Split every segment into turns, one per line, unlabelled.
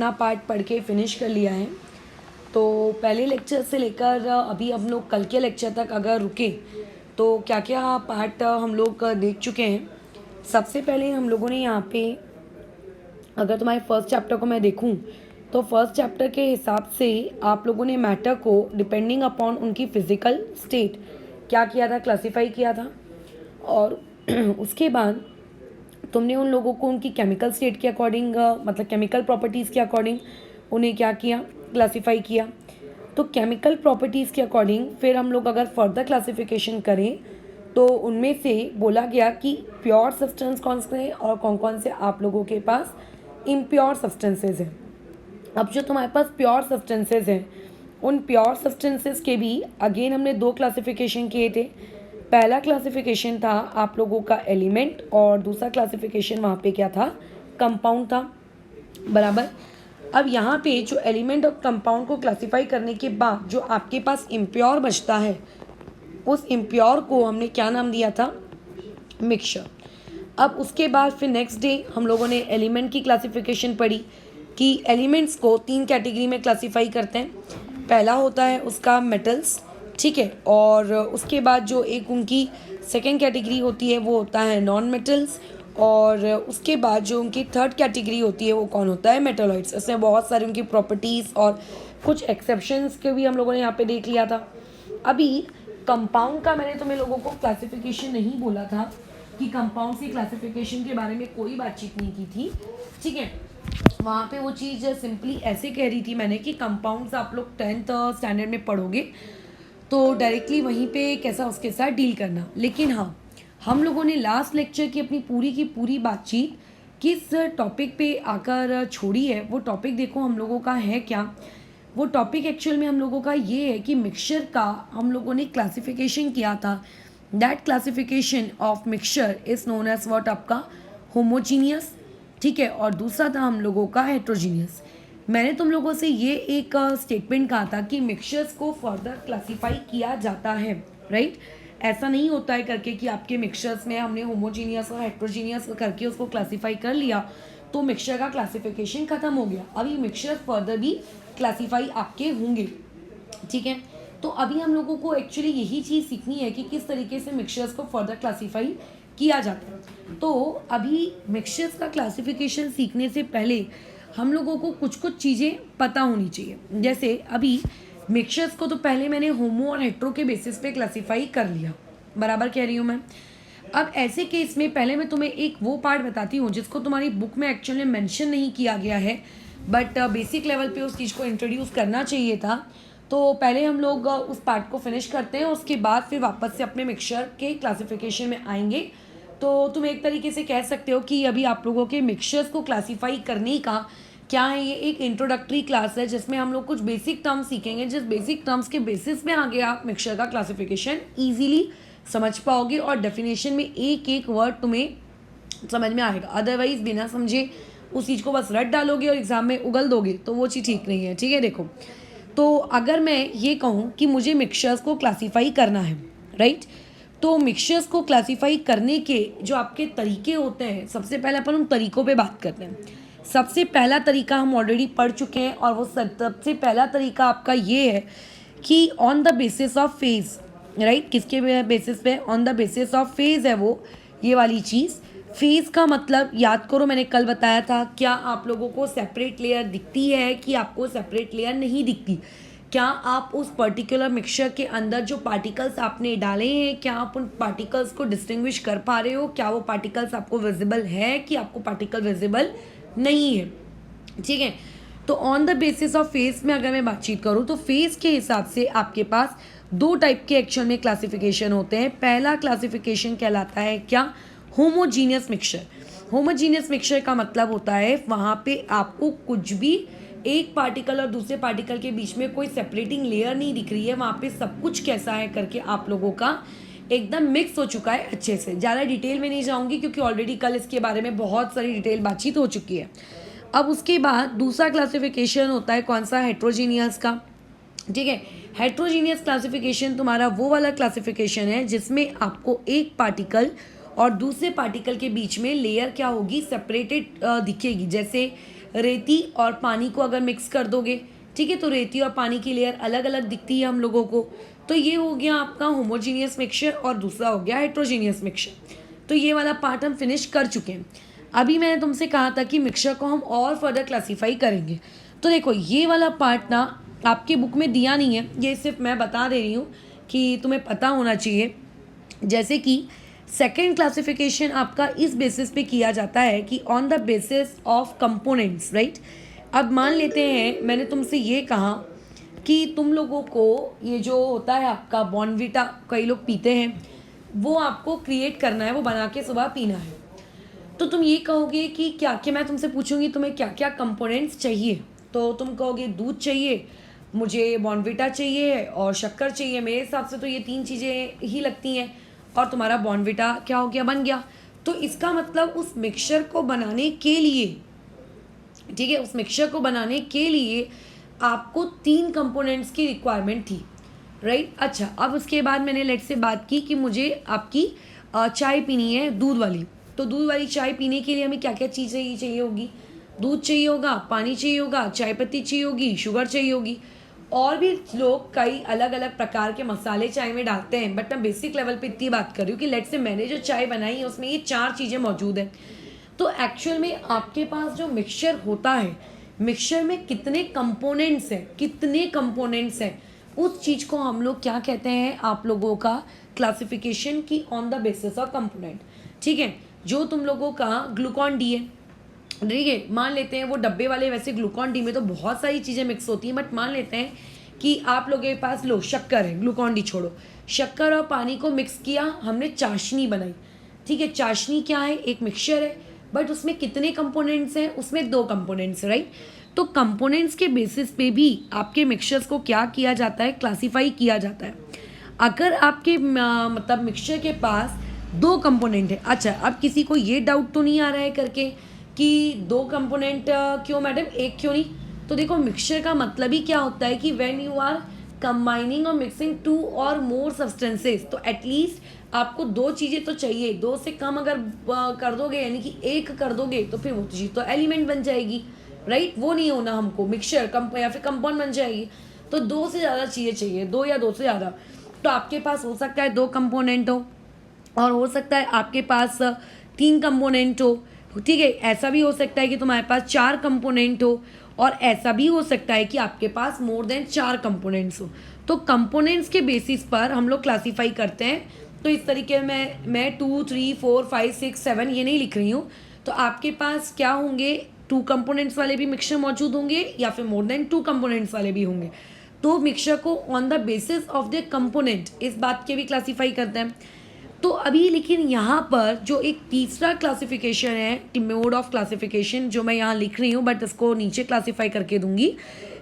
अपना पार्ट पढ़ के फिनिश कर लिया है। तो पहले लेक्चर से लेकर अभी हम लोग कल के लेक्चर तक अगर रुके तो क्या क्या पार्ट हम लोग देख चुके हैं। सबसे पहले हम लोगों ने यहाँ पे, अगर तुम्हारे फर्स्ट चैप्टर को मैं देखूँ तो फर्स्ट चैप्टर के हिसाब से आप लोगों ने मैटर को डिपेंडिंग अपॉन उनकी फिजिकल स्टेट क्या किया था, क्लासीफाई किया था। और उसके बाद तुमने उन लोगों को उनकी केमिकल स्टेट के अकॉर्डिंग, मतलब केमिकल प्रॉपर्टीज़ के अकॉर्डिंग उन्हें क्या किया, क्लासीफाई किया। तो केमिकल प्रॉपर्टीज़ के अकॉर्डिंग फिर हम लोग अगर फर्दर क्लासिफिकेशन करें तो उनमें से बोला गया कि प्योर सब्सटेंस कौन से हैं और कौन कौन से आप लोगों के पास इम्प्योर सब्सटेंसेज हैं। अब जो तुम्हारे पास प्योर सब्सटेंसेज हैं उन प्योर सब्सटेंसेज के भी अगेन हमने दो क्लासिफिकेशन किए थे। पहला क्लासिफिकेशन था आप लोगों का एलिमेंट और दूसरा क्लासिफिकेशन वहाँ पे क्या था, कंपाउंड था, बराबर। अब यहाँ पे जो एलिमेंट और कंपाउंड को क्लासिफाई करने के बाद जो आपके पास इम्प्योर बचता है उस इम्प्योर को हमने क्या नाम दिया था, मिक्सचर। अब उसके बाद फिर नेक्स्ट डे हम लोगों ने एलिमेंट की क्लासिफिकेशन पढ़ी कि एलिमेंट्स को तीन कैटेगरी में क्लासिफाई करते हैं। पहला होता है उसका मेटल्स, ठीक है, और उसके बाद जो एक उनकी सेकेंड कैटेगरी होती है वो होता है नॉन मेटल्स, और उसके बाद जो उनकी थर्ड कैटेगरी होती है वो कौन होता है, मेटालॉइड्स। इसमें बहुत सारी उनकी प्रॉपर्टीज़ और कुछ एक्सेप्शंस के भी हम लोगों ने यहाँ पे देख लिया था। अभी कंपाउंड का मैंने तुम्हें लोगों को क्लासिफिकेशन नहीं बोला था कि कंपाउंड की क्लासिफिकेशन के बारे में कोई बातचीत नहीं की थी, ठीक है। वहाँ पे वो चीज़ सिंपली ऐसे कह रही थी मैंने कि कंपाउंड्स आप लोग 10th स्टैंडर्ड में पढ़ोगे तो डायरेक्टली वहीं पे कैसा उसके साथ डील करना। लेकिन हाँ, हम लोगों ने लास्ट लेक्चर की अपनी पूरी की पूरी बातचीत किस टॉपिक पे आकर छोड़ी है, वो टॉपिक देखो हम लोगों का है क्या। वो टॉपिक एक्चुअल में हम लोगों का ये है कि मिक्सचर का हम लोगों ने क्लासिफिकेशन किया था। That classification of mixture is known as what, आपका होमोजीनियस, ठीक है, और दूसरा था हम लोगों का हेट्रोजीनियस। मैंने तुम लोगों से ये एक स्टेटमेंट कहा था कि मिक्सचर्स को फर्दर क्लासीफाई किया जाता है, राइट। ऐसा नहीं होता है करके कि आपके मिक्सचर्स में हमने होमोजीनियस और हेट्रोजीनियस करके उसको क्लासीफाई कर लिया तो मिक्सचर का क्लासिफिकेशन खत्म हो गया। अभी मिक्सचर फर्दर भी क्लासीफाई आपके होंगे, ठीक है। तो अभी हम लोगों को एक्चुअली यही चीज़ सीखनी है कि किस तरीके से मिक्सचर्स को फर्दर क्लासीफाई किया जाता है। तो अभी मिक्सचर्स का क्लासिफिकेशन सीखने से पहले हम लोगों को कुछ कुछ चीज़ें पता होनी चाहिए। जैसे अभी मिक्सचर्स को तो पहले मैंने होमो और हेट्रो के बेसिस पे क्लासीफाई कर लिया, बराबर कह रही हूँ मैं। अब ऐसे केस में पहले मैं तुम्हें एक वो पार्ट बताती हूँ जिसको तुम्हारी बुक में एक्चुअली मेंशन नहीं किया गया है, बट बेसिक लेवल पे उस चीज़ को इंट्रोड्यूस करना चाहिए था। तो पहले हम लोग उस पार्ट को फिनिश करते हैं, उसके बाद फिर वापस से अपने मिक्सचर के क्लासिफिकेशन में आएंगे। तो तुम एक तरीके से कह सकते हो कि अभी आप लोगों के मिक्सचर्स को क्लासीफाई करने का क्या है, ये एक इंट्रोडक्टरी क्लास है जिसमें हम लोग कुछ बेसिक टर्म्स सीखेंगे, जिस बेसिक टर्म्स के बेसिस पे आगे आप मिक्सचर का क्लासिफिकेशन ईजिली समझ पाओगे और डेफिनेशन में एक एक वर्ड तुम्हें समझ में आएगा। अदरवाइज बिना समझे उस चीज़ को बस रट डालोगे और एग्जाम में उगल दोगे तो वो चीज़ ठीक नहीं है, ठीक है। देखो, तो अगर मैं ये कहूँ कि मुझे मिक्सचर्स को क्लासीफाई करना है, राइट, तो मिक्सचर्स को क्लासीफाई करने के जो आपके तरीके होते हैं, सबसे पहले अपन उन तरीकों पे बात करते हैं। सबसे पहला तरीका हम ऑलरेडी पढ़ चुके हैं और वो सबसे पहला तरीका आपका ये है कि on the basis of phase, right. किसके बेसिस पे, on the basis of phase है वो ये वाली चीज़। फेज का मतलब याद करो, मैंने कल बताया था, क्या आप लोगों को सेपरेट लेयर दिखती है कि आपको सेपरेट लेयर नहीं दिखती। क्या आप उस पर्टिकुलर मिक्सचर के अंदर जो पार्टिकल्स आपने डाले हैं क्या आप उन पार्टिकल्स को डिस्टिंग्विश कर पा रहे हो, क्या वो पार्टिकल्स आपको विजिबल है कि आपको पार्टिकल विजिबल नहीं है, ठीक है। तो on the basis of face में अगर मैं बातचीत करूँ तो फेस के हिसाब से आपके पास दो टाइप के एक्चुअल में क्लासिफिकेशन होते हैं। पहला क्लासिफिकेशन कहलाता है क्या, होमोजीनियस मिक्सचर। होमोजीनियस मिक्सचर का मतलब होता है वहाँ पे आपको कुछ भी एक पार्टिकल और दूसरे पार्टिकल के बीच में कोई सेपरेटिंग लेयर नहीं दिख रही है, वहाँ पे सब कुछ कैसा है करके आप लोगों का एकदम मिक्स हो चुका है अच्छे से। ज़्यादा डिटेल में नहीं जाऊँगी क्योंकि ऑलरेडी कल इसके बारे में बहुत सारी डिटेल बातचीत हो चुकी है। अब उसके बाद दूसरा क्लासिफिकेशन होता है कौन सा, हेट्रोजीनियस का, ठीक है। हेट्रोजीनियस क्लासिफिकेशन तुम्हारा वो वाला क्लासिफिकेशन है जिसमें आपको एक पार्टिकल और दूसरे पार्टिकल के बीच में लेयर क्या होगी, सेपरेटेड दिखेगी। जैसे रेती और पानी को अगर मिक्स कर दोगे, ठीक है, तो रेती और पानी की लेयर अलग अलग दिखती है हम लोगों को। तो ये हो गया आपका होमोजीनियस मिक्सचर और दूसरा हो गया हेट्रोजीनियस मिक्सचर। तो ये वाला पार्ट हम फिनिश कर चुके हैं। अभी मैंने तुमसे कहा था कि मिक्सचर को हम और फर्दर क्लासीफाई करेंगे। तो देखो ये वाला पार्ट ना आपकी बुक में दिया नहीं है, ये सिर्फ मैं बता दे रही हूँ कि तुम्हें पता होना चाहिए। जैसे कि सेकेंड क्लासिफिकेशन आपका इस बेसिस पे किया जाता है कि on the basis of components, right. अब मान लेते हैं मैंने तुमसे ये कहा कि तुम लोगों को ये जो होता है आपका बॉर्नवीटा कई लोग पीते हैं, वो आपको क्रिएट करना है, वो बना के सुबह पीना है। तो तुम ये कहोगे कि क्या क्या, मैं तुमसे पूछूंगी तुम्हें क्या क्या कंपोनेंट्स चाहिए, तो तुम कहोगे दूध चाहिए, मुझे बॉर्नवीटा चाहिए और शक्कर चाहिए। मेरे हिसाब से तो ये 3 चीज़ें ही लगती हैं और तुम्हारा बॉर्नवीटा क्या हो गया, बन गया। तो इसका मतलब उस मिक्सचर को बनाने के लिए, ठीक है, उस मिक्सचर को बनाने के लिए आपको 3 कंपोनेंट्स की रिक्वायरमेंट थी, राइट। अच्छा, अब उसके बाद मैंने लेट से बात की कि मुझे आपकी चाय पीनी है दूध वाली। तो दूध वाली चाय पीने के लिए हमें क्या क्या चीज़ें चाहिए होगी, दूध चाहिए होगा, पानी चाहिए होगा, चाय पत्ती चाहिए होगी, शुगर चाहिए होगी, और भी लोग कई अलग अलग प्रकार के मसाले चाय में डालते हैं। बट मैं बेसिक लेवल पे इतनी बात कर रही हूँ कि लेट से मैंने जो चाय बनाई है उसमें ये 4 चीज़ें मौजूद हैं। तो एक्चुअल में आपके पास जो मिक्सचर होता है, मिक्सचर में कितने कंपोनेंट्स हैं, कितने कंपोनेंट्स हैं, उस चीज़ को हम लोग क्या कहते हैं, आप लोगों का क्लासिफिकेशन की on the basis of component, ठीक है। जो तुम लोगों का ग्लूकॉन डी है, ठीक है, मान लेते हैं वो डब्बे वाले, वैसे ग्लूकॉन डी में तो बहुत सारी चीज़ें मिक्स होती हैं, बट मान लेते हैं कि आप लोगों के पास लो शक्कर है, ग्लूकॉन डी छोड़ो, शक्कर और पानी को मिक्स किया, हमने चाशनी बनाई, ठीक है। चाशनी क्या है, एक मिक्सचर है, बट उसमें कितने कंपोनेंट्स हैं, उसमें 2 कंपोनेंट्स, राइट। तो कंपोनेंट्स के बेसिस पे भी आपके मिक्सचर्स को क्या किया जाता है, क्लासीफाई किया जाता है। अगर आपके मतलब मिक्सचर के पास 2 कंपोनेंट है, अच्छा अब किसी को ये डाउट तो नहीं आ रहा है करके कि 2 कंपोनेंट क्यों मैडम, एक क्यों नहीं। तो देखो मिक्सचर का मतलब ही क्या होता है कि व्हेन यू आर कंबाइनिंग और मिक्सिंग 2 और मोर सब्सटेंसेस, तो एटलीस्ट आपको 2 चीज़ें तो चाहिए। 2 से कम अगर कर दोगे, यानी कि 1 कर दोगे, तो फिर वो चीज़ तो एलिमेंट बन जाएगी, राइट। वो नहीं होना हमको, मिक्सचर या फिर कंपाउंड बन जाएगी। तो 2 से ज़्यादा चीज़ें चाहिए, 2 या 2 से ज़्यादा। तो आपके पास हो सकता है 2 कंपोनेंट हो, और हो सकता है आपके पास 3 कंपोनेंट हो, ठीक है। ऐसा भी हो सकता है कि तुम्हारे पास 4 कंपोनेंट हो, और ऐसा भी हो सकता है कि आपके पास मोर देन 4 कंपोनेंट्स हो। तो कंपोनेंट्स के बेसिस पर हम लोग क्लासीफाई करते हैं। तो इस तरीके में मैं 2, 3, 4, 5, 6, 7 ये नहीं लिख रही हूँ। तो आपके पास क्या होंगे, 2 कंपोनेंट्स वाले भी मिक्सचर मौजूद होंगे, या फिर मोर देन 2 कंपोनेंट्स वाले भी होंगे। तो मिक्सचर को on the basis of the component, इस बात के भी क्लासीफाई करते हैं। तो अभी लेकिन यहाँ पर जो एक तीसरा क्लासिफिकेशन है, मोड ऑफ क्लासिफिकेशन, जो मैं यहाँ लिख रही हूँ बट इसको नीचे क्लासीफाई करके दूंगी,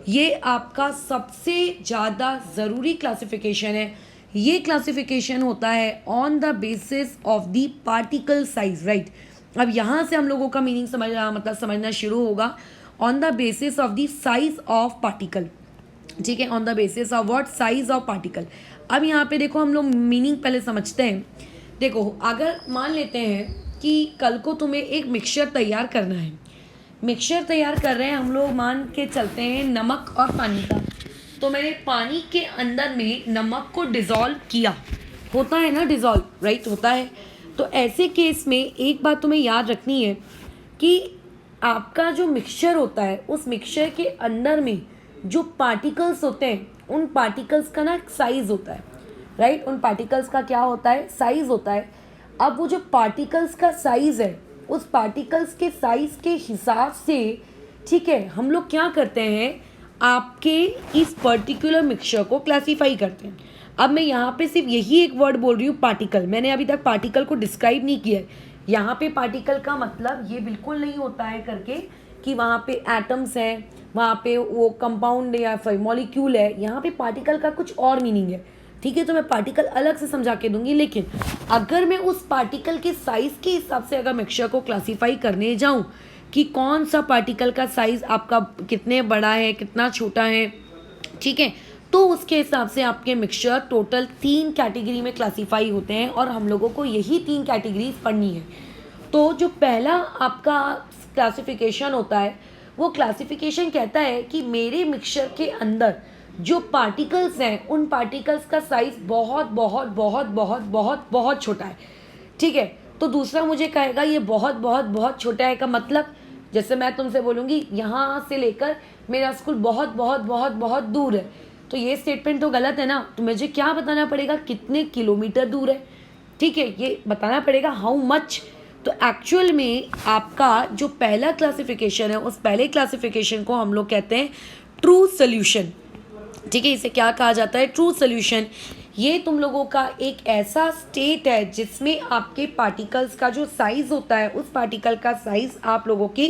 ये आपका सबसे ज़्यादा ज़रूरी क्लासिफिकेशन है। ये क्लासिफिकेशन होता है on the basis of the particle size, right. अब यहाँ से हम लोगों का मीनिंग समझना शुरू होगा, on the basis of the size of particle, ठीक है, on the basis of what, size of particle. अब यहाँ पे देखो हम लोग मीनिंग पहले समझते हैं। देखो अगर मान लेते हैं कि कल को तुम्हें एक मिक्सचर तैयार करना है, मिक्सचर तैयार कर रहे हैं हम लोग, मान के चलते हैं नमक और पानी का। तो मैंने पानी के अंदर में नमक को डिज़ोल्व किया, होता है ना डिज़ोल्व, राइट, होता है। तो ऐसे केस में एक बात तुम्हें याद रखनी है कि आपका जो मिक्सचर होता है, उस मिक्सचर के अंदर में जो पार्टिकल्स होते हैं, उन पार्टिकल्स का ना साइज़ होता है, राइट। उन पार्टिकल्स का क्या होता है, साइज़ होता है। अब वो जो पार्टिकल्स का साइज़ है, उस पार्टिकल्स के साइज़ के हिसाब से, ठीक है, हम लोग क्या करते हैं, आपके इस पर्टिकुलर मिक्सचर को क्लासीफाई करते हैं। अब मैं यहाँ पे सिर्फ यही एक वर्ड बोल रही हूँ, पार्टिकल। मैंने अभी तक पार्टिकल को डिस्क्राइब नहीं किया है। यहाँ पे पार्टिकल का मतलब ये बिल्कुल नहीं होता है करके कि वहाँ पे एटम्स हैं, वहाँ पे वो कंपाउंड या फिर मॉलिक्यूल है। यहाँ पे पार्टिकल का कुछ और मीनिंग है, ठीक है। तो मैं पार्टिकल अलग से समझा के दूंगी, लेकिन अगर मैं उस पार्टिकल के साइज़ के हिसाब से अगर मिक्सचर को क्लासीफाई करने जाऊँ कि कौन सा पार्टिकल का साइज़ आपका कितने बड़ा है, कितना छोटा है, ठीक है, तो उसके हिसाब से आपके मिक्सचर टोटल 3 कैटेगरी में क्लासीफाई होते हैं, और हम लोगों को यही 3 कैटेगरीज पढ़नी है। तो जो पहला आपका क्लासिफिकेशन होता है वो क्लासिफिकेशन कहता है कि मेरे मिक्सचर के अंदर जो पार्टिकल्स हैं उन पार्टिकल्स का साइज बहुत बहुत बहुत बहुत बहुत बहुत छोटा है, ठीक है। तो दूसरा मुझे कहेगा ये बहुत बहुत बहुत छोटा है का मतलब, जैसे मैं तुमसे बोलूँगी यहाँ से लेकर मेरा स्कूल बहुत बहुत बहुत बहुत दूर है, तो ये स्टेटमेंट तो गलत है ना। तो मुझे क्या बताना पड़ेगा, कितने किलोमीटर दूर है, ठीक है, ये बताना पड़ेगा हाउ मच। तो एक्चुअल में आपका जो पहला क्लासिफिकेशन है उस पहले क्लासिफिकेशन को हम लोग कहते हैं ट्रू सोल्यूशन, ठीक है। इसे क्या कहा जाता है, ट्रू सोल्यूशन। ये तुम लोगों का एक ऐसा स्टेट है जिसमें आपके पार्टिकल्स का जो साइज होता है उस पार्टिकल का साइज आप लोगों की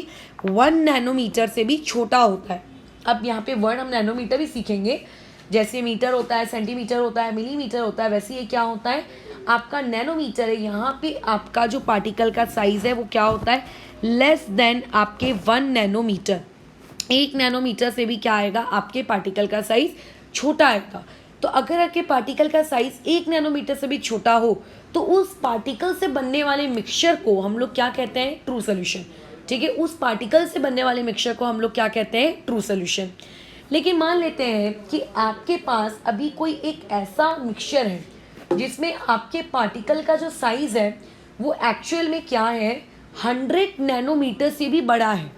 1 नैनोमीटर से भी छोटा होता है। अब यहाँ पे वर्ड हम नैनोमीटर भी सीखेंगे, जैसे मीटर होता है, सेंटीमीटर होता है, मिलीमीटर होता है, वैसे ये क्या होता है आपका नैनोमीटर है। यहाँ पे आपका जो पार्टिकल का साइज है वो क्या होता है, लेस देन आपके 1 नैनोमीटर। 1 नैनोमीटर से भी क्या आएगा, आपके पार्टिकल का साइज छोटा आएगा। तो अगर आपके पार्टिकल का साइज 1 नैनोमीटर से भी छोटा हो तो उस पार्टिकल से बनने वाले मिक्सचर को हम लोग क्या कहते हैं, ट्रू सोल्यूशन, ठीक है। उस पार्टिकल से बनने वाले मिक्सचर को हम लोग क्या कहते हैं, ट्रू सोल्यूशन। लेकिन मान लेते हैं कि आपके पास अभी कोई एक ऐसा मिक्सचर है जिसमें आपके पार्टिकल का जो साइज है वो एक्चुअल में क्या है, 100 नैनोमीटर से भी बड़ा है,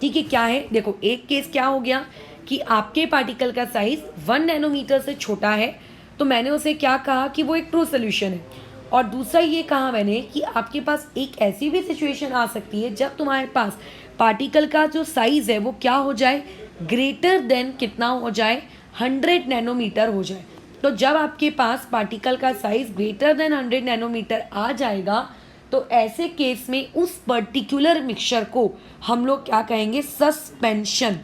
ठीक है। क्या है, देखो एक केस क्या हो गया कि आपके पार्टिकल का साइज 1 नैनोमीटर से छोटा है, तो मैंने उसे क्या कहा कि वो एक ट्रू सोल्यूशन है। और दूसरा ये कहा मैंने कि आपके पास एक ऐसी भी सिचुएशन आ सकती है जब तुम्हारे पास पार्टिकल का जो साइज है वो क्या हो जाए, ग्रेटर देन कितना हो जाए, 100 नैनोमीटर हो जाए। तो जब आपके पास पार्टिकल का साइज ग्रेटर देन 100 नैनोमीटर आ जाएगा तो ऐसे केस में उस पर्टिकुलर मिक्सचर को हम लोग क्या कहेंगे, सस्पेंशन,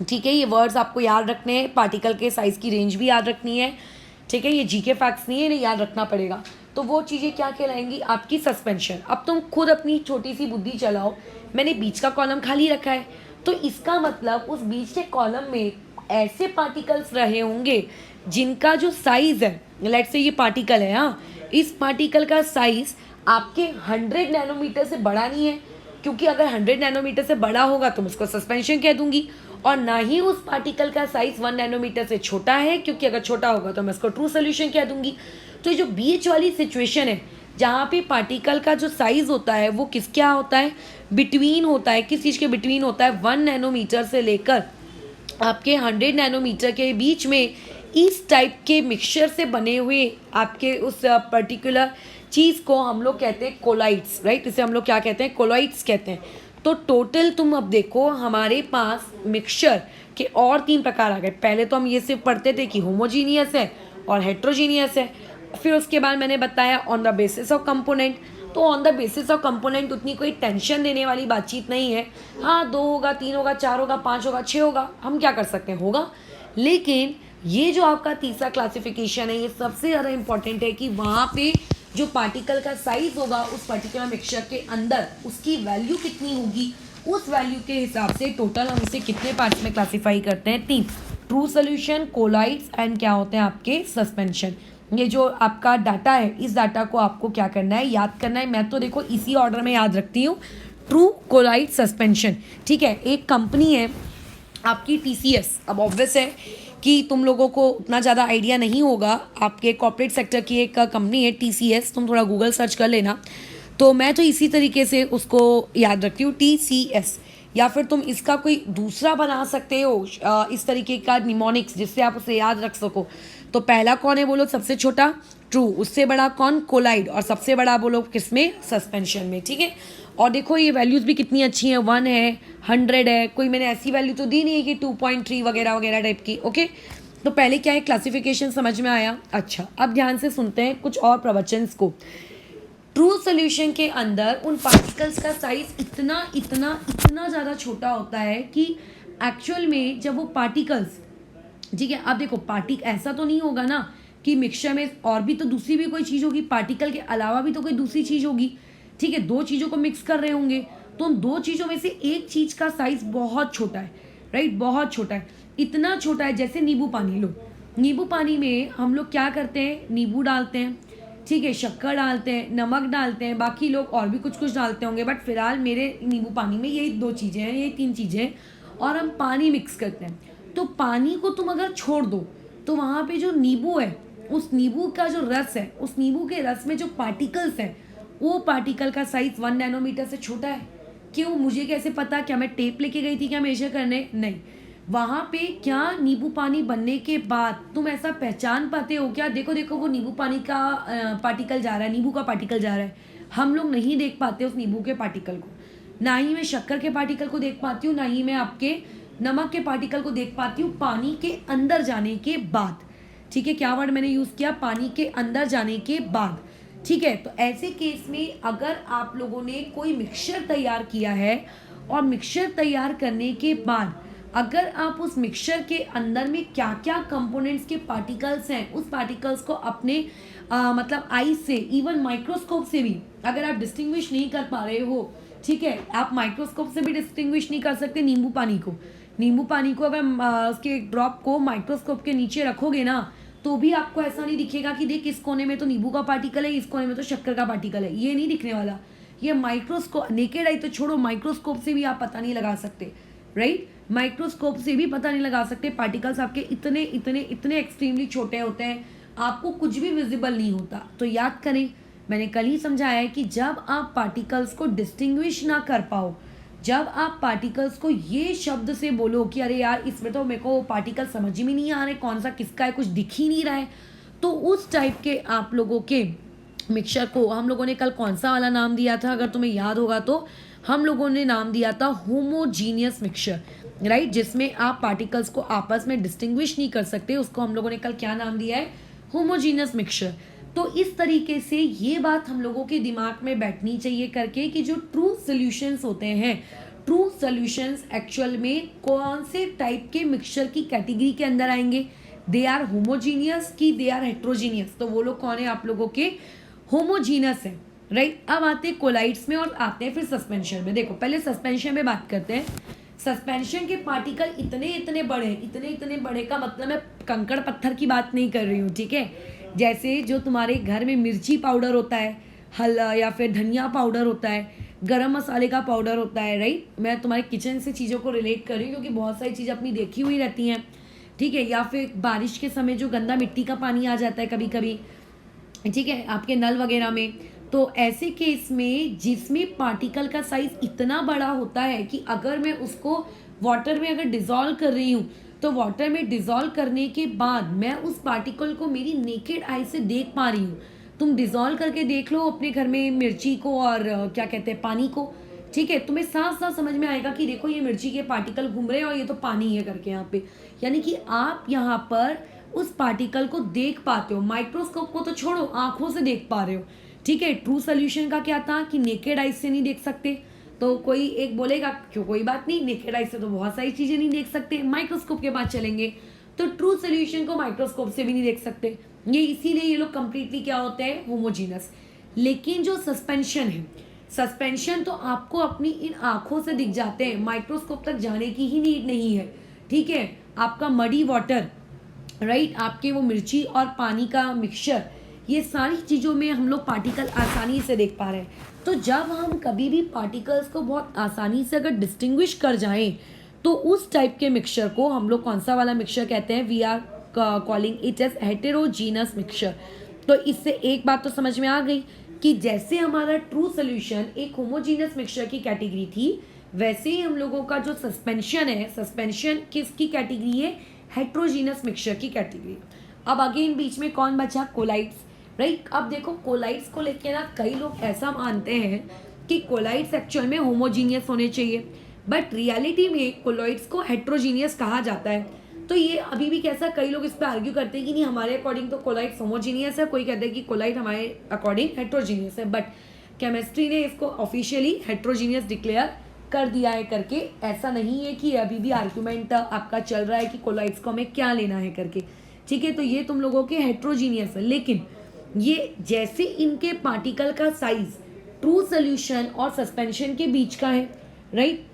ठीक है। ये वर्ड्स आपको याद रखने हैं, पार्टिकल के साइज की रेंज भी याद रखनी है, ठीक है। ये जीके फैक्ट्स नहीं है, इन्हें याद रखना पड़ेगा। तो वो चीज़ें क्या कहलाएंगी, आपकी सस्पेंशन। अब तुम खुद अपनी छोटी सी बुद्धि चलाओ, मैंने बीच का कॉलम खाली रखा है तो इसका मतलब उस बीच के कॉलम में ऐसे पार्टिकल्स रहे होंगे जिनका जो साइज है, लेट्स से ये पार्टिकल है, हाँ, इस पार्टिकल का साइज आपके 100 नैनोमीटर से बड़ा नहीं है, क्योंकि अगर 100 नैनोमीटर से बड़ा होगा तो मैं उसको सस्पेंशन कह दूंगी, और ना ही उस पार्टिकल का साइज 1 नैनोमीटर से छोटा है, क्योंकि अगर छोटा होगा तो मैं उसको ट्रू सोल्यूशन कह दूंगी। तो ये जो बीच वाली सिचुएशन है जहाँ पे पार्टिकल का जो साइज होता है वो किस क्या होता है, बिटवीन होता है, किस चीज़ के बिटवीन होता है, 1 नैनोमीटर से लेकर आपके 100 नैनोमीटर के बीच में इस टाइप के मिक्सचर से बने हुए आपके उस पर्टिकुलर चीज़ को हम लोग कहते हैं कोलाइड्स, राइट। इसे हम लोग क्या कहते हैं, कोलाइड्स कहते हैं। तो टोटल तुम अब देखो हमारे पास मिक्सचर के और 3 प्रकार आ गए। पहले तो हम ये सिर्फ पढ़ते थे कि होमोजीनियस है और हेट्रोजीनियस है, फिर उसके बाद मैंने बताया on the basis of component. तो on the basis of component उतनी कोई टेंशन देने वाली बातचीत नहीं है, हाँ 2 होगा, 3 होगा, 4 होगा, 5 होगा, 6 होगा, हम क्या कर सकते हैं, होगा। लेकिन ये जो आपका तीसरा क्लासिफिकेशन है ये सबसे ज़्यादा इंपॉर्टेंट है कि वहाँ पे जो पार्टिकल का साइज होगा उस पर्टिकुलर मिक्सचर के अंदर उसकी वैल्यू कितनी होगी, उस वैल्यू के हिसाब से टोटल हम इसे कितने पार्ट्स में क्लासीफाई करते हैं, 3, ट्रू सोल्यूशन, कोलाइड्स एंड क्या होते हैं आपके सस्पेंशन। ये जो आपका डाटा है इस डाटा को आपको क्या करना है, याद करना है। मैं तो देखो इसी ऑर्डर में याद रखती हूँ, ट्रू, कोलाइड, सस्पेंशन, ठीक है। एक कंपनी है आपकी TCS, अब ऑब्वियस है कि तुम लोगों को उतना ज़्यादा आइडिया नहीं होगा, आपके कॉर्पोरेट सेक्टर की एक कंपनी है TCS, तुम थोड़ा गूगल सर्च कर लेना। तो मैं तो इसी तरीके से उसको याद रखती हूँ, TCS, या फिर तुम इसका कोई दूसरा बना सकते हो इस तरीके का निमोनिक्स जिससे आप उसे याद रख सको। तो पहला कौन है बोलो, सबसे छोटा ट्रू, उससे बड़ा कौन, कोलाइड, और सबसे बड़ा बोलो किसमें, सस्पेंशन में, ठीक है। और देखो ये वैल्यूज़ भी कितनी अच्छी हैं, 1 है, 100 है, कोई मैंने ऐसी वैल्यू तो दी नहीं है कि 2.3 वगैरह वगैरह टाइप की, ओके। तो पहले क्या है, क्लासिफिकेशन समझ में आया। अच्छा, अब ध्यान से सुनते हैं कुछ और प्रवचन्स को। ट्रू सोल्यूशन के अंदर उन पार्टिकल्स का साइज इतना इतना इतना ज़्यादा छोटा होता है कि एक्चुअल में जब वो पार्टिकल्स, ठीक है, अब देखो ऐसा तो नहीं होगा ना कि मिक्सचर में और भी तो दूसरी भी कोई चीज़ होगी, पार्टिकल के अलावा भी तो कोई दूसरी चीज़ होगी, ठीक है। 2 चीज़ों को मिक्स कर रहे होंगे तो उन 2 चीज़ों में से एक चीज़ का साइज बहुत छोटा है, राइट, बहुत छोटा है, इतना छोटा है जैसे नींबू पानी लो। नींबू पानी में हम लोग क्या करते हैं, नींबू डालते हैं, ठीक है, शक्कर डालते हैं, नमक डालते हैं, बाकी लोग और भी कुछ कुछ डालते होंगे, बट फिलहाल मेरे नींबू पानी में यही 2 चीज़ें हैं, यही 3 चीज़ें हैं, और हम पानी मिक्स करते हैं, तो पानी को तुम अगर छोड़ दो तो वहाँ पे जो नींबू है, उस नींबू का जो रस है, उस नींबू के रस में जो पार्टिकल्स हैं, वो पार्टिकल का साइज 1 नैनोमीटर से छोटा है। क्यों? मुझे कैसे पता? क्या मैं टेप लेके गई थी क्या मेजर करने? नहीं। वहाँ पे क्या नींबू पानी बनने के बाद तुम ऐसा पहचान पाते हो क्या? देखो देखो वो नींबू पानी का पार्टिकल जा रहा है, नींबू का पार्टिकल जा रहा है। हम लोग नहीं देख पाते उस नींबू के पार्टिकल को। ना ही मैं शक्कर के पार्टिकल को देख पाती हूँ, ना ही मैं आपके नमक के पार्टिकल को देख पाती हूँ पानी के अंदर जाने के बाद। ठीक है, क्या वर्ड मैंने यूज़ किया? पानी के अंदर जाने के बाद। ठीक है, तो ऐसे केस में अगर आप लोगों ने कोई मिक्सचर तैयार किया है और मिक्सचर तैयार करने के बाद अगर आप उस मिक्सचर के अंदर में क्या क्या कंपोनेंट्स के पार्टिकल्स हैं, उस पार्टिकल्स को अपने मतलब आई से, इवन माइक्रोस्कोप से भी अगर आप डिस्टिंग्विश नहीं कर पा रहे हो, ठीक है, आप माइक्रोस्कोप से भी डिस्टिंग्विश नहीं कर सकते नींबू पानी को। नींबू पानी को अगर उसके ड्रॉप को माइक्रोस्कोप के नीचे रखोगे ना, तो भी आपको ऐसा नहीं दिखेगा कि देख इस कोने में तो नींबू का पार्टिकल है, इस कोने में तो शक्कर का पार्टिकल है। ये नहीं दिखने वाला। ये माइक्रोस्कोप, नेकेड आई तो छोड़ो, माइक्रोस्कोप से भी आप पता नहीं लगा सकते, राइट? माइक्रोस्कोप से भी पता नहीं लगा सकते। पार्टिकल्स आपके इतने इतने इतने एक्सट्रीमली छोटे होते हैं, आपको कुछ भी विजिबल नहीं होता। तो याद करें, मैंने कल ही समझाया है कि जब आप पार्टिकल्स को डिस्टिंग्विश ना कर पाओ, जब आप पार्टिकल्स को ये शब्द से बोलो कि अरे यार इसमें तो मेरे को पार्टिकल समझ में नहीं आ रहे, कौन सा किसका है, कुछ दिख ही नहीं रहा है, तो उस टाइप के आप लोगों के मिक्सचर को हम लोगों ने कल कौन सा वाला नाम दिया था? अगर तुम्हें याद होगा तो हम लोगों ने नाम दिया था होमोजीनियस मिक्सचर, राइट? जिसमें आप पार्टिकल्स को आपस में डिस्टिंग्विश नहीं कर सकते, उसको हम लोगों ने कल क्या नाम दिया है? Homogeneous mixture. तो इस तरीके से ये बात हम लोगों के दिमाग में बैठनी चाहिए करके कि जो ट्रू सॉल्यूशंस होते हैं, ट्रू सॉल्यूशंस एक्चुअल में कौन से टाइप के मिक्सचर की कैटेगरी के अंदर आएंगे? दे आर होमोजीनियस कि दे आर हेट्रोजीनियस? तो वो लोग कौन है आप लोगों के? होमोजीनियस है, राइट? अब आते हैं कोलाइड्स में और आते हैं फिर सस्पेंशन में। देखो पहले सस्पेंशन में बात करते हैं। सस्पेंशन के पार्टिकल इतने इतने बड़े, इतने इतने बड़े का मतलब मैं कंकड़ पत्थर की बात नहीं कर रही हूँ, ठीक है? जैसे जो तुम्हारे घर में मिर्ची पाउडर होता है, हल्ला या फिर धनिया पाउडर होता है, गरम मसाले का पाउडर होता है, राइट? मैं तुम्हारे किचन से चीज़ों को रिलेट कर रही हूँ क्योंकि बहुत सारी चीज़ें अपनी देखी हुई रहती हैं, ठीक है? या फिर बारिश के समय जो गंदा मिट्टी का पानी आ जाता है कभी कभी, ठीक है, आपके नल वगैरह में, तो ऐसे केस में जिसमें पार्टिकल का साइज इतना बड़ा होता है कि अगर मैं उसको वाटर में अगर डिज़ोल्व कर रही हूँ, तो वाटर में डिज़ोल्व करने के बाद मैं उस पार्टिकल को मेरी नेकेड आई से देख पा रही हूँ। तुम डिज़ोल्व करके देख लो अपने घर में मिर्ची को और क्या कहते हैं, पानी को, ठीक है? तुम्हें साफ साफ समझ में आएगा कि देखो ये मिर्ची के पार्टिकल घूम रहे हैं और ये तो पानी है करके यहाँ पे। यानी कि आप यहाँ पर उस पार्टिकल को देख पाते हो। माइक्रोस्कोप को तो छोड़ो, आंखों से देख पा रहे हो, ठीक है? ट्रू सोल्यूशन का क्या था कि नेकेड आइज से नहीं देख सकते। तो कोई एक बोलेगा क्यों, कोई बात नहीं, नेकेड आइज से तो बहुत सारी चीज़ें नहीं देख सकते, माइक्रोस्कोप के बाद चलेंगे तो ट्रू सोल्यूशन को माइक्रोस्कोप से भी नहीं देख सकते। ये इसीलिए ये लोग कंप्लीटली क्या होते हैं? होमोजीनस। लेकिन जो सस्पेंशन है, सस्पेंशन तो आपको अपनी इन आंखों से दिख जाते हैं, माइक्रोस्कोप तक जाने की ही नीड नहीं है, ठीक है? आपका मडी वाटर, राइट, आपके वो मिर्ची और पानी का मिक्सचर, ये सारी चीज़ों में हम लोग पार्टिकल आसानी से देख पा रहे हैं। तो जब हम कभी भी पार्टिकल्स को बहुत आसानी से अगर डिस्टिंग्विश कर जाएं, तो उस टाइप के मिक्सचर को हम लोग कौन सा वाला मिक्सचर कहते हैं? We are calling it as heterogeneous mixture. तो इससे एक बात तो समझ में आ गई कि जैसे हमारा ट्रू सोल्यूशन एक होमोजीनस मिक्सचर की कैटेगरी थी, वैसे ही हम लोगों का जो सस्पेंशन है, सस्पेंशन किसकी कैटेगरी है? हेट्रोजीनस मिक्सचर की कैटेगरी। अब अगेन बीच में कौन बचा? Colloids, right? अब देखो कोलाइड्स को लेके ना कई लोग ऐसा मानते हैं कि कोलाइड्स एक्चुअल में होमोजीनियस होने चाहिए, बट रियलिटी में कोलाइड्स को हेट्रोजीनियस कहा जाता है। तो ये अभी भी कैसा, कई लोग इस पर आर्ग्यू करते हैं कि नहीं हमारे अकॉर्डिंग तो कोलाइड्स होमोजीनियस है, कोई कहते हैं कि कोलाइड हमारे अकॉर्डिंग हेट्रोजीनियस है, बट केमिस्ट्री ने इसको ऑफिशियली हेट्रोजीनियस डिक्लेयर कर दिया है करके। ऐसा नहीं है कि अभी भी आर्ग्यूमेंट आपका चल रहा है कि कोलाइड्स को हमें क्या लेना है करके, ठीक है? तो ये तुम लोगों के हेट्रोजीनियस है, लेकिन ये जैसे इनके पार्टिकल का साइज ट्रू सोल्यूशन और सस्पेंशन के बीच का है, राइट?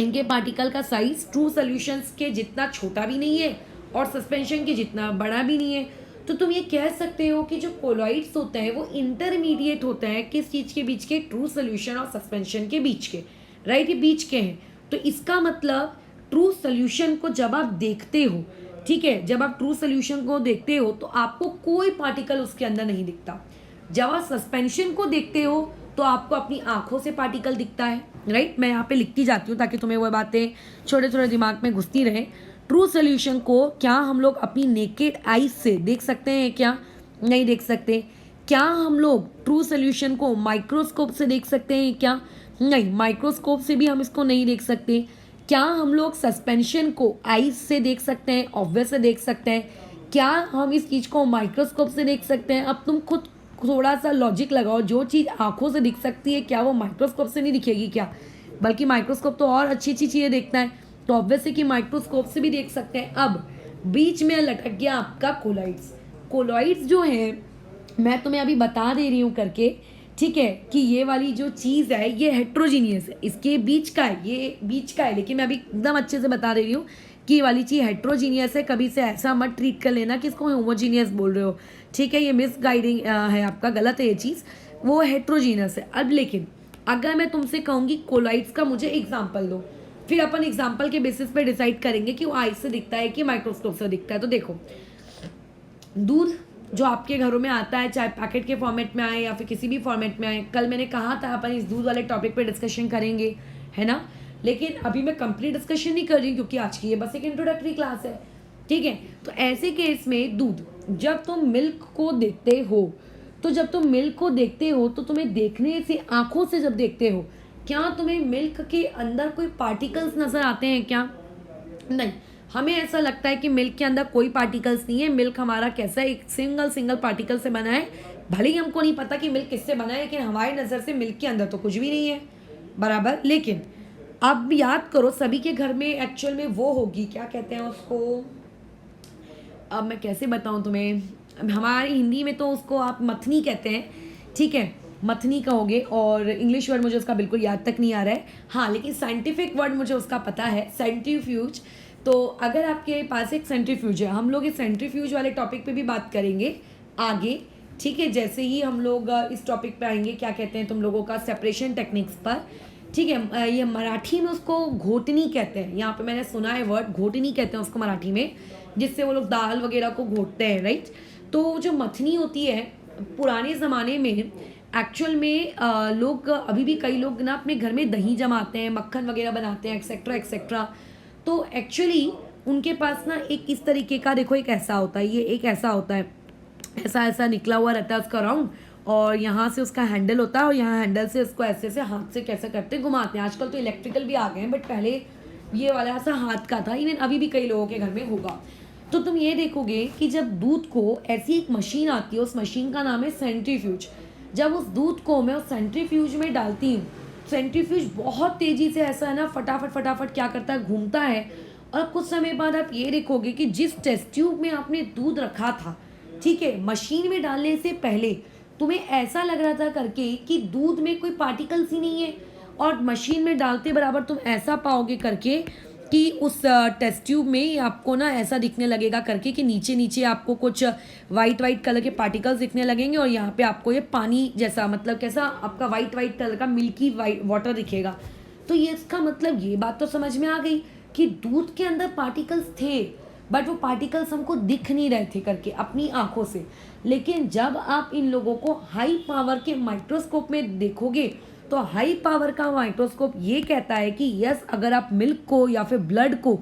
इनके पार्टिकल का साइज ट्रू सोल्यूशंस के जितना छोटा भी नहीं है और सस्पेंशन के जितना बड़ा भी नहीं है। तो तुम ये कह सकते हो कि जो कोलॉइड्स होते हैं वो इंटरमीडिएट होता है किस चीज़ के बीच के? ट्रू सोल्यूशन और सस्पेंशन के बीच के, राइट? ये बीच के हैं। तो इसका मतलब ट्रू सोल्यूशन को जब आप देखते हो, ठीक है, जब आप ट्रू सोल्यूशन को देखते हो तो आपको कोई पार्टिकल उसके अंदर नहीं दिखता। जब आप सस्पेंशन को देखते हो तो आपको अपनी आंखों से पार्टिकल दिखता है, राइट। मैं यहाँ पे लिखती जाती हूँ ताकि तुम्हें वो बातें छोटे छोटे दिमाग में घुसती रहे। ट्रू सोल्यूशन को क्या हम लोग अपनी नेकेड आईज से देख सकते हैं? क्या नहीं देख सकते। क्या हम लोग ट्रू सोल्यूशन को माइक्रोस्कोप से देख सकते हैं? क्या नहीं, माइक्रोस्कोप से भी हम इसको नहीं देख सकते। क्या हम लोग सस्पेंशन को आईज से देख सकते हैं? ऑब्वियस से देख सकते हैं। क्या हम इस चीज़ को माइक्रोस्कोप से देख सकते हैं? अब तुम खुद थोड़ा सा लॉजिक लगाओ, जो चीज़ आंखों से दिख सकती है क्या वो माइक्रोस्कोप से नहीं दिखेगी क्या? बल्कि माइक्रोस्कोप तो और अच्छी अच्छी चीज़ें देखता है, तो ऑब्वियसली कि माइक्रोस्कोप से भी देख सकते हैं। अब बीच में लटक गया आपका कोलॉइड्स। कोलॉइड्स जो है मैं तुम्हें अभी बता दे रही हूँ करके, ठीक है, कि ये वाली जो चीज़ है ये हेट्रोजीनियस है, इसके बीच का है, ये बीच का है, लेकिन मैं अभी एकदम अच्छे से बता दे रही हूँ कि ये वाली चीज़ हेट्रोजीनियस है। कभी से ऐसा मत ट्रीट कर लेना कि इसको होमोजीनियस बोल रहे हो, ठीक है, ये मिस गाइडिंग है आपका, गलत है ये चीज़, वो हेट्रोजीनियस है। अब लेकिन अगर मैं तुमसे कहूँगी कोलॉइड्स का मुझे एग्जाम्पल दो, फिर अपन एग्जाम्पल के बेसिस पे डिसाइड करेंगे कि वो आई से दिखता है कि माइक्रोस्कोप से दिखता है। तो देखो, दूध जो आपके घरों में आता है, चाहे पैकेट के फॉर्मेट में आए या फिर किसी भी फॉर्मेट में आए, कल मैंने कहा था अपन इस दूध वाले टॉपिक पे डिस्कशन करेंगे, है ना। लेकिन अभी मैं कंप्लीट डिस्कशन नहीं कर रही क्योंकि आज की ये बस एक इंट्रोडक्टरी क्लास है, ठीक है। तो ऐसे केस में दूध, जब तुम मिल्क को देखते हो, तो जब तुम मिल्क को देखते हो तो तुम्हें देखने से, आंखों से जब देखते हो, क्या तुम्हें मिल्क के अंदर कोई पार्टिकल्स नजर आते हैं? क्या नहीं, हमें ऐसा लगता है कि मिल्क के अंदर कोई पार्टिकल्स नहीं है। मिल्क हमारा कैसा है, एक सिंगल पार्टिकल से बना है। भले ही हमको नहीं पता कि मिल्क किससे बना है, लेकिन हमारी नज़र से मिल्क के अंदर तो कुछ भी नहीं है, बराबर। लेकिन अब याद करो, सभी के घर में एक्चुअल में वो होगी, क्या कहते हैं उसको, अब मैं कैसे बताऊं तुम्हें, हमारी हिंदी में तो उसको आप मथनी कहते हैं, ठीक है, मथनी कहोगे, और इंग्लिश वर्ड मुझे उसका बिल्कुल याद तक नहीं आ रहा है, हाँ, लेकिन साइंटिफिक वर्ड मुझे उसका पता है, सेंट्रीफ्यूज। तो अगर आपके पास एक सेंट्रीफ्यूज है, हम लोग इस सेंट्रीफ्यूज वाले टॉपिक पे भी बात करेंगे आगे, ठीक है, जैसे ही हम लोग इस टॉपिक पे आएंगे, क्या कहते हैं तुम लोगों का, सेपरेशन टेक्निक्स पर, ठीक है। ये मराठी में उसको घोटनी कहते हैं, यहाँ पे मैंने सुना है वर्ड, घोटनी कहते हैं उसको मराठी में, जिससे वो लोग दाल वगैरह को घोटते हैं, राइट। तो जो मथनी होती है, पुराने ज़माने में एक्चुअल में लोग, अभी भी कई लोग ना अपने घर में दही जमाते हैं, मक्खन वगैरह बनाते हैं, एक्सेट्रा एक्सेट्रा। तो एक्चुअली उनके पास ना एक इस तरीके का, देखो एक ऐसा होता है, ये एक ऐसा होता है, ऐसा ऐसा निकला हुआ रहता है उसका राउंड, और यहाँ से उसका हैंडल होता है, और यहाँ हैंडल से उसको ऐसे ऐसे हाथ से कैसे करते घुमाते हैं। आजकल तो इलेक्ट्रिकल भी आ गए हैं, बट पहले ये वाला ऐसा हाथ का था, इवन अभी भी कई लोगों के घर में होगा। तो तुम ये देखोगे कि जब दूध को, ऐसी एक मशीन आती है, उस मशीन का नाम है सेंट्रीफ्यूज। जब उस दूध को मैं उस सेंट्रीफ्यूज में डालती हूँ, सेंट्रीफ्यूज बहुत तेज़ी से ऐसा है ना, फटाफट फटाफट क्या करता है, घूमता है, और कुछ समय बाद आप ये देखोगे कि जिस टेस्ट ट्यूब में आपने दूध रखा था, ठीक है, मशीन में डालने से पहले तुम्हें ऐसा लग रहा था करके कि दूध में कोई पार्टिकल्स ही नहीं है, और मशीन में डालते बराबर तुम ऐसा पाओगे करके कि उस टेस्ट ट्यूब में आपको ना ऐसा दिखने लगेगा करके कि नीचे नीचे आपको कुछ वाइट वाइट कलर के पार्टिकल्स दिखने लगेंगे, और यहाँ पे आपको ये पानी जैसा, मतलब कैसा, आपका वाइट वाइट कलर का मिल्की वाइट वाटर दिखेगा। तो ये इसका मतलब, ये बात तो समझ में आ गई कि दूध के अंदर पार्टिकल्स थे, बट वो पार्टिकल्स हमको दिख नहीं रहे थे करके अपनी आंखों से। लेकिन जब आप इन लोगों को हाई पावर के माइक्रोस्कोप में देखोगे, तो हाई पावर का माइक्रोस्कोप ये कहता है कि यस, अगर आप मिल्क को या फिर ब्लड को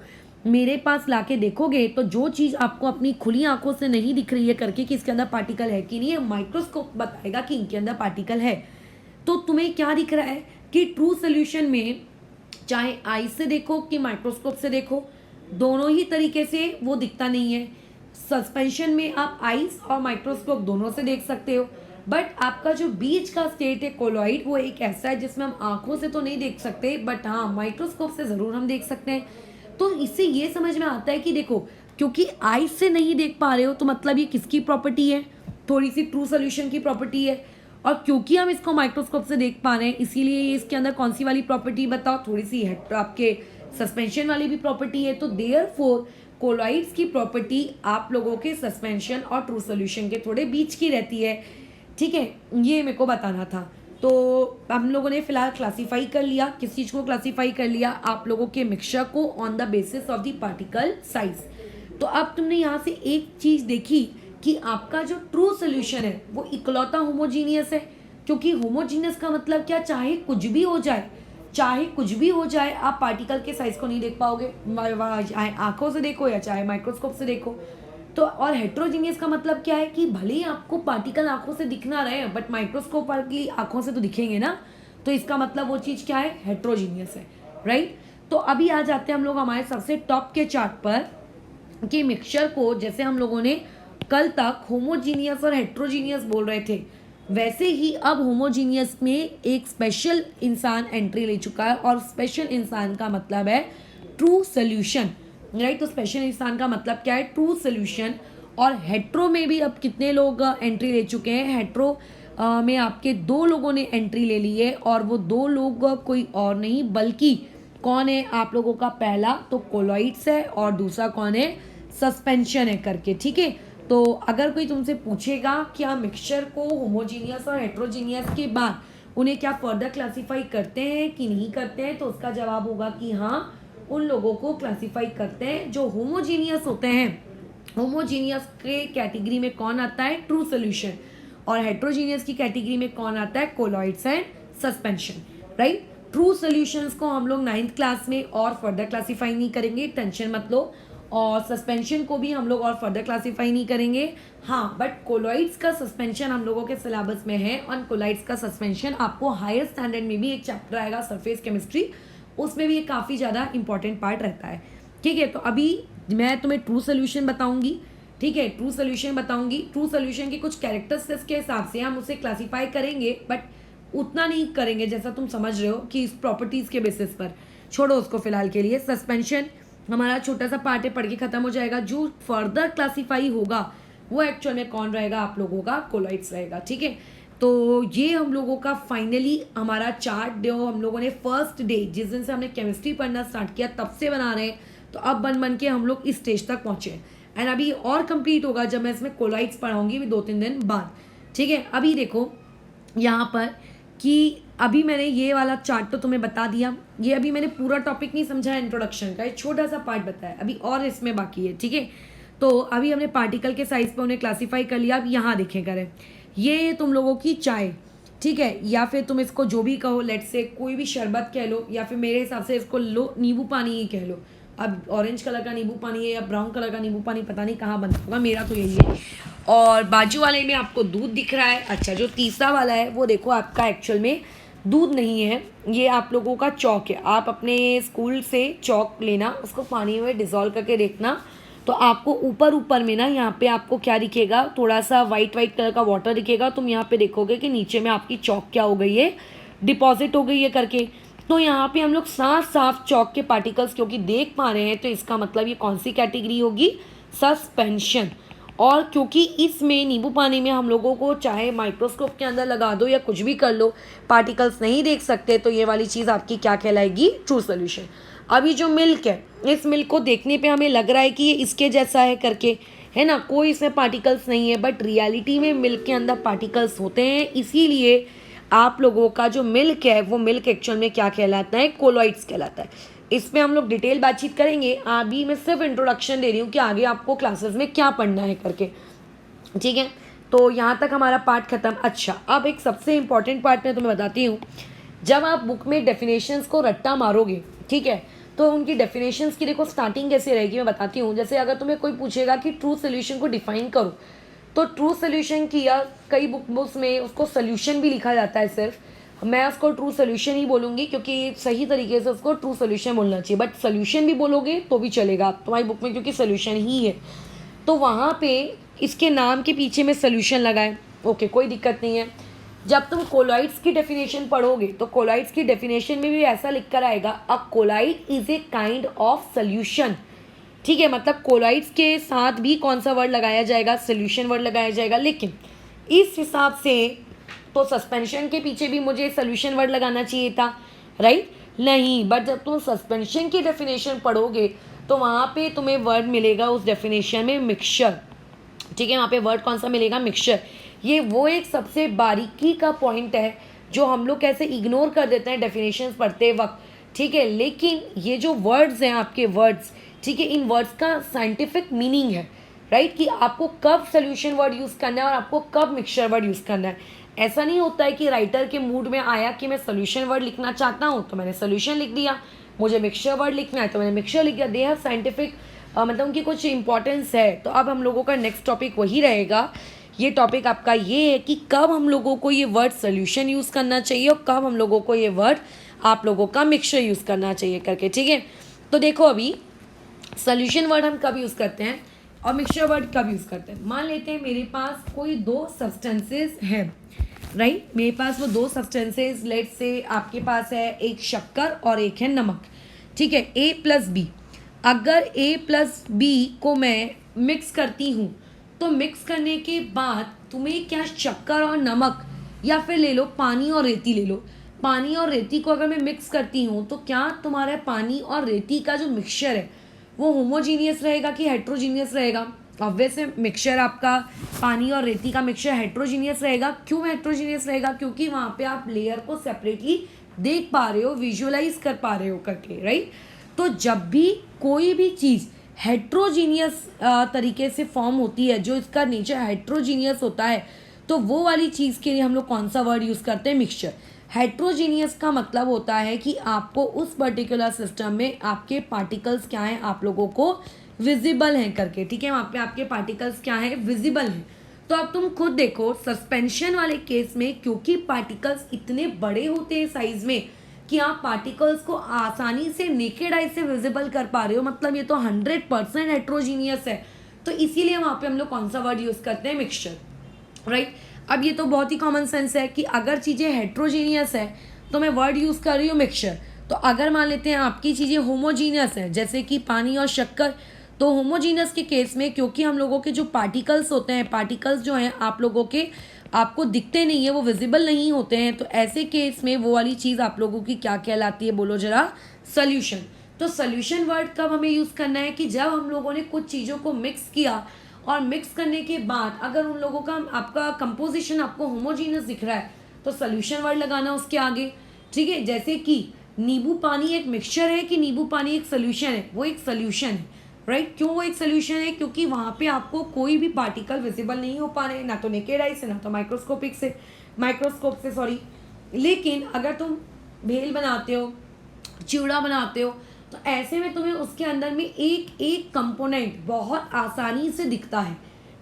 मेरे पास लाके देखोगे, तो जो चीज़ आपको अपनी खुली आंखों से नहीं दिख रही है करके कि इसके अंदर पार्टिकल है कि नहीं है, माइक्रोस्कोप बताएगा कि इनके अंदर पार्टिकल है। तो तुम्हें क्या दिख रहा है कि ट्रू सोल्यूशन में चाहे आई से देखो कि माइक्रोस्कोप से देखो, दोनों ही तरीके से वो दिखता नहीं है। सस्पेंशन में आप आइस और माइक्रोस्कोप दोनों से देख सकते हो, बट आपका जो बीच का स्टेट है कोलॉइड, वो एक ऐसा है जिसमें हम आंखों से तो नहीं देख सकते, बट हाँ माइक्रोस्कोप से ज़रूर हम देख सकते हैं। तो इससे ये समझ में आता है कि देखो, क्योंकि आइस से नहीं देख पा रहे हो तो मतलब ये किसकी प्रॉपर्टी है, थोड़ी सी ट्रू सोल्यूशन की प्रॉपर्टी है, और क्योंकि हम इसको माइक्रोस्कोप से देख पा रहे हैं, इसीलिए ये इसके अंदर कौन सी वाली प्रॉपर्टी बताओ, थोड़ी सी है आपके सस्पेंशन वाली भी प्रॉपर्टी है। तो देयरफॉर कोलॉइड्स की प्रॉपर्टी आप लोगों के सस्पेंशन और ट्रू सोल्यूशन के थोड़े बीच की रहती है, ठीक है, ये मेरे को बताना था। तो हम लोगों ने फिलहाल क्लासीफाई कर लिया, किस चीज़ को क्लासीफाई कर लिया, आप लोगों के मिक्सचर को on the basis of the particle size. तो अब तुमने यहाँ से एक चीज़ देखी कि आपका जो ट्रू सोल्यूशन है वो इकलौता होमोजीनियस है, क्योंकि होमोजीनियस का मतलब क्या, चाहे कुछ भी हो जाए, चाहे कुछ भी हो जाए, आप पार्टिकल के साइज को नहीं देख पाओगे, चाहे आंखों से देखो या चाहे माइक्रोस्कोप से देखो। तो और हेट्रोजीनियस का मतलब क्या है कि भले ही आपको पार्टिकल आंखों से दिख ना रहे बट माइक्रोस्कोप की आंखों से तो दिखेंगे ना, तो इसका मतलब वो चीज़ क्या है, हेट्रोजीनियस है, राइट। तो अभी आ जाते हैं हम लोग हमारे सबसे टॉप के चार्ट पर कि मिक्सचर को, जैसे हम लोगों ने कल तक होमोजीनियस और हेट्रोजीनियस बोल रहे थे, वैसे ही अब होमोजीनियस में एक स्पेशल इंसान एंट्री ले चुका है, और स्पेशल इंसान का मतलब है ट्रू सोल्यूशन, राइट। तो स्पेशल इंसान का मतलब क्या है, ट्रू सोल्यूशन। और हेट्रो में भी अब कितने लोग एंट्री ले चुके हैं, हेट्रो में आपके 2 लोगों ने एंट्री ले ली है, और वो 2 लोग कोई और नहीं बल्कि कौन है, आप लोगों का पहला तो कोलॉइड्स है और दूसरा कौन है, सस्पेंशन है करके, ठीक है। तो अगर कोई तुमसे पूछेगा क्या मिक्सचर को होमोजीनियस और हेट्रोजीनियस के बाद उन्हें क्या फर्दर क्लासीफाई करते हैं कि नहीं करते हैं, तो उसका जवाब होगा कि हाँ, उन लोगों को क्लासीफाई करते हैं जो होमोजीनियस होते हैं। होमोजीनियस के कैटेगरी में कौन आता है, ट्रू सोल्यूशन, और हेट्रोजीनियस की कैटेगरी में कौन आता है, colloids and suspension, right. True solutions को हम लोग 9th क्लास में और फर्दर क्लासीफाई नहीं करेंगे, टेंशन मत लो, और सस्पेंशन को भी हम लोग और फर्दर क्लासीफाई नहीं करेंगे। हाँ, बट कोलॉइड्स का सस्पेंशन हम लोगों के सिलेबस में है, और कोलॉइड्स का सस्पेंशन आपको हायर स्टैंडर्ड में भी एक चैप्टर आएगा सरफेस केमिस्ट्री, उसमें भी ये काफ़ी ज़्यादा इंपॉर्टेंट पार्ट रहता है, ठीक है। तो अभी मैं तुम्हें ट्रू सोल्यूशन बताऊंगी, ठीक है, ट्रू सोल्यूशन बताऊंगी। ट्रू सोल्यूशन के कुछ कैरेक्टरिस्टिक्स के हिसाब से हम उसे क्लासीफाई करेंगे, बट उतना नहीं करेंगे जैसा तुम समझ रहे हो कि इस प्रॉपर्टीज़ के बेसिस पर, छोड़ो उसको फिलहाल के लिए। सस्पेंशन हमारा छोटा सा पार्ट है, पढ़ के खत्म हो जाएगा। जो फर्दर क्लासीफाई होगा वो एक्चुअल में कौन रहेगा, आप लोगों का कोलॉइड्स रहेगा, ठीक है। तो ये हम लोगों का फाइनली हमारा चार्ट जो हम लोगों ने फर्स्ट डे जिस दिन से हमने केमिस्ट्री पढ़ना स्टार्ट किया तब से बना रहे हैं, तो अब बन बन के हम लोग इस स्टेज तक पहुँचे हैं, एंड अभी और कंप्लीट होगा जब मैं इसमें कोलॉइड्स पढ़ाऊंगी भी 2-3 दिन बाद, ठीक है। अभी देखो यहाँ पर कि अभी मैंने ये वाला चार्ट तो तुम्हें बता दिया, ये अभी मैंने पूरा टॉपिक नहीं समझा, इंट्रोडक्शन का एक छोटा सा पार्ट बताया, अभी और इसमें बाकी है, ठीक है। तो अभी हमने पार्टिकल के साइज पे उन्हें क्लासीफाई कर लिया। अब यहाँ देखें करें, ये तुम लोगों की चाय, ठीक है, या फिर तुम इसको जो भी कहो, लेट्स से कोई भी शरबत कह लो, या फिर मेरे हिसाब से इसको लो नींबू पानी ही कह लो। अब ऑरेंज कलर का नींबू पानी है या ब्राउन कलर का नींबू पानी, पता नहीं कहाँ बनता होगा, मेरा तो यही है। और बाजू वाले में आपको दूध दिख रहा है। अच्छा, जो तीसरा वाला है वो देखो आपका एक्चुअल में दूध नहीं है, ये आप लोगों का चॉक है। आप अपने स्कूल से चॉक लेना, उसको पानी में डिज़ोल्व करके देखना, तो आपको ऊपर ऊपर में ना यहाँ पे आपको क्या दिखेगा, थोड़ा सा वाइट कलर का वाटर दिखेगा। तुम यहाँ पे देखोगे कि नीचे में आपकी चॉक क्या हो गई है, डिपॉजिट हो गई है करके। तो यहाँ पे हम लोग साफ साफ चॉक के पार्टिकल्स क्योंकि देख पा रहे हैं, तो इसका मतलब ये कौन सी कैटेगरी होगी, सस्पेंशन। और क्योंकि इसमें नींबू पानी में हम लोगों को चाहे माइक्रोस्कोप के अंदर लगा दो या कुछ भी कर लो, पार्टिकल्स नहीं देख सकते, तो ये वाली चीज़ आपकी क्या कहलाएगी, ट्रू सोल्यूशन। अभी जो मिल्क है, इस मिल्क को देखने पे हमें लग रहा है कि ये इसके जैसा है करके, है ना, कोई इसमें पार्टिकल्स नहीं है, बट रियलिटी में मिल्क के अंदर पार्टिकल्स होते हैं। इसीलिए आप लोगों का जो मिल्क है वो मिल्क एक्चुअल में क्या कहलाता है, कोलॉइड्स कहलाता है। इसमें हम लोग डिटेल बातचीत करेंगे, अभी मैं सिर्फ इंट्रोडक्शन दे रही हूँ कि आगे आपको क्लासेस में क्या पढ़ना है करके, ठीक है। तो यहाँ तक हमारा पार्ट खत्म। अच्छा, अब एक सबसे इंपॉर्टेंट पार्ट मैं तुम्हें बताती हूँ। जब आप बुक में डेफिनेशंस को रट्टा मारोगे, ठीक है, तो उनकी डेफिनेशंस की देखो स्टार्टिंग कैसे रहेगी मैं बताती हूँ। जैसे अगर तुम्हें कोई पूछेगा कि ट्रू सोल्यूशन को डिफाइन करो, तो ट्रू सोल्यूशन किया कई बुक्स में उसको सोल्यूशन भी लिखा जाता है, सिर्फ मैं उसको ट्रू सोल्यूशन ही बोलूँगी क्योंकि सही तरीके से उसको ट्रू सोल्यूशन बोलना चाहिए, बट सोल्यूशन भी बोलोगे तो भी चलेगा तुम्हारी बुक में क्योंकि सोल्यूशन ही है। तो वहाँ पे इसके नाम के पीछे में सोल्यूशन लगाए, ओके, कोई दिक्कत नहीं है। जब तुम कोलॉइड्स की डेफिनेशन पढ़ोगे तो कोलॉइड्स की डेफिनेशन में भी ऐसा लिख कर आएगा, a colloid is a kind of solution, ठीक है। मतलब कोलॉइड्स के साथ भी कौन सा वर्ड लगाया जाएगा, सोल्यूशन वर्ड लगाया जाएगा। लेकिन इस हिसाब से तो सस्पेंशन के पीछे भी मुझे सोल्यूशन वर्ड लगाना चाहिए था, राइट, नहीं। बट जब तुम सस्पेंशन की डेफिनेशन पढ़ोगे तो वहाँ पे तुम्हें वर्ड मिलेगा उस डेफिनेशन में मिक्सचर, ठीक है। वहाँ पे वर्ड कौन सा मिलेगा, मिक्सचर। ये वो एक सबसे बारीकी का पॉइंट है जो हम लोग कैसे इग्नोर कर देते हैं डेफिनेशंस पढ़ते वक्त, ठीक है। लेकिन ये जो वर्ड्स हैं आपके वर्ड्स, ठीक है, इन वर्ड्स का साइंटिफिक मीनिंग है, राइट, कि आपको कब सोल्यूशन वर्ड यूज़ करना है और आपको कब मिक्सचर वर्ड यूज़ करना है। ऐसा नहीं होता है कि राइटर के मूड में आया कि मैं सोल्यूशन वर्ड लिखना चाहता हूँ तो मैंने सोल्यूशन लिख दिया, मुझे मिक्सचर वर्ड लिखना है तो मैंने मिक्सचर लिख दिया। दे हैव साइंटिफिक मतलब उनकी कुछ इंपॉर्टेंस है। तो अब हम लोगों का नेक्स्ट टॉपिक वही रहेगा। ये टॉपिक आपका ये है कि कब हम लोगों को ये वर्ड सोल्यूशन यूज़ करना चाहिए और कब हम लोगों को ये वर्ड आप लोगों का मिक्सचर यूज़ करना चाहिए करके, ठीक है। तो देखो अभी सोल्यूशन वर्ड हम कब यूज़ करते हैं और मिक्सचर वर्ड कब यूज़ करते हैं। मान लेते हैं मेरे पास कोई दो सब्सटेंसेस हैं, राइट, मेरे पास वो दो सब्सटेंसेस, लेट्स से आपके पास है एक शक्कर और एक है नमक, ठीक है, A प्लस बी। अगर A प्लस बी को मैं मिक्स करती हूँ तो मिक्स करने के बाद तुम्हें क्या शक्कर और नमक या फिर ले लो पानी और रेती ले लो, पानी और रेती को अगर मैं मिक्स करती हूँ तो क्या तुम्हारा पानी और रेती का जो मिक्सचर है वो होमोजीनियस रहेगा कि हेट्रोजीनियस रहेगा। ऑब्वियस है मिक्सचर आपका पानी और रेती का मिक्सचर हेट्रोजीनियस रहेगा। क्यों हेट्रोजीनियस रहेगा? क्योंकि वहाँ पे आप लेयर को सेपरेटली देख पा रहे हो, विजुअलाइज कर पा रहे हो करके, राइट। तो जब भी कोई भी चीज़ हेट्रोजीनियस तरीके से फॉर्म होती है, जो इसका नेचर हेट्रोजीनियस होता है, तो वो वाली चीज़ के लिए हम लोग कौन सा वर्ड यूज़ करते हैं? मिक्सचर। हेट्रोजीनियस का मतलब होता है कि आपको उस पर्टिकुलर सिस्टम में आपके पार्टिकल्स क्या हैं, आप लोगों को विजिबल हैं करके, ठीक है, वहाँ पे आपके पार्टिकल्स क्या हैं, विजिबल हैं। तो अब तुम खुद देखो सस्पेंशन वाले केस में, क्योंकि पार्टिकल्स इतने बड़े होते हैं साइज में कि आप पार्टिकल्स को आसानी से नेकेड आई से विजिबल कर पा रहे हो, मतलब ये तो 100% हेट्रोजीनियस है। तो इसीलिए वहाँ पे हम लोग कौन सा वर्ड यूज़ करते हैं? Mixture, right. अब ये तो बहुत ही कॉमन सेंस है कि अगर चीज़ें हेट्रोजीनियस है तो मैं वर्ड यूज़ कर रही हूँ मिक्सचर। तो अगर मान लेते हैं आपकी चीज़ें होमोजीनियस है, जैसे कि पानी और शक्कर, तो होमोजीनियस के केस में क्योंकि हम लोगों के जो पार्टिकल्स होते हैं, पार्टिकल्स जो हैं आप लोगों के आपको दिखते नहीं है, वो विजिबल नहीं होते हैं, तो ऐसे केस में वो वाली चीज़ आप लोगों की क्या कहलाती है? बोलो जरा। सोल्यूशन। तो सोल्यूशन वर्ड कब हमें यूज़ करना है? कि जब हम लोगों ने कुछ चीज़ों को मिक्स किया और मिक्स करने के बाद अगर उन लोगों का आपका कंपोजिशन आपको होमोजीनियस दिख रहा है तो सोल्यूशन वर्ड लगाना उसके आगे, ठीक है। जैसे कि नींबू पानी एक मिक्सचर है कि नींबू पानी एक सोल्यूशन है? वो एक सोल्यूशन है, राइट। क्यों वो एक सोल्यूशन है? क्योंकि वहाँ पे आपको कोई भी पार्टिकल विजिबल नहीं हो पा रहे, ना तो नेकेड आई से, ना तो माइक्रोस्कोप से सॉरी। लेकिन अगर तुम भेल बनाते हो, चिवड़ा बनाते हो, तो ऐसे में तुम्हें उसके अंदर में एक एक कंपोनेंट बहुत आसानी से दिखता है,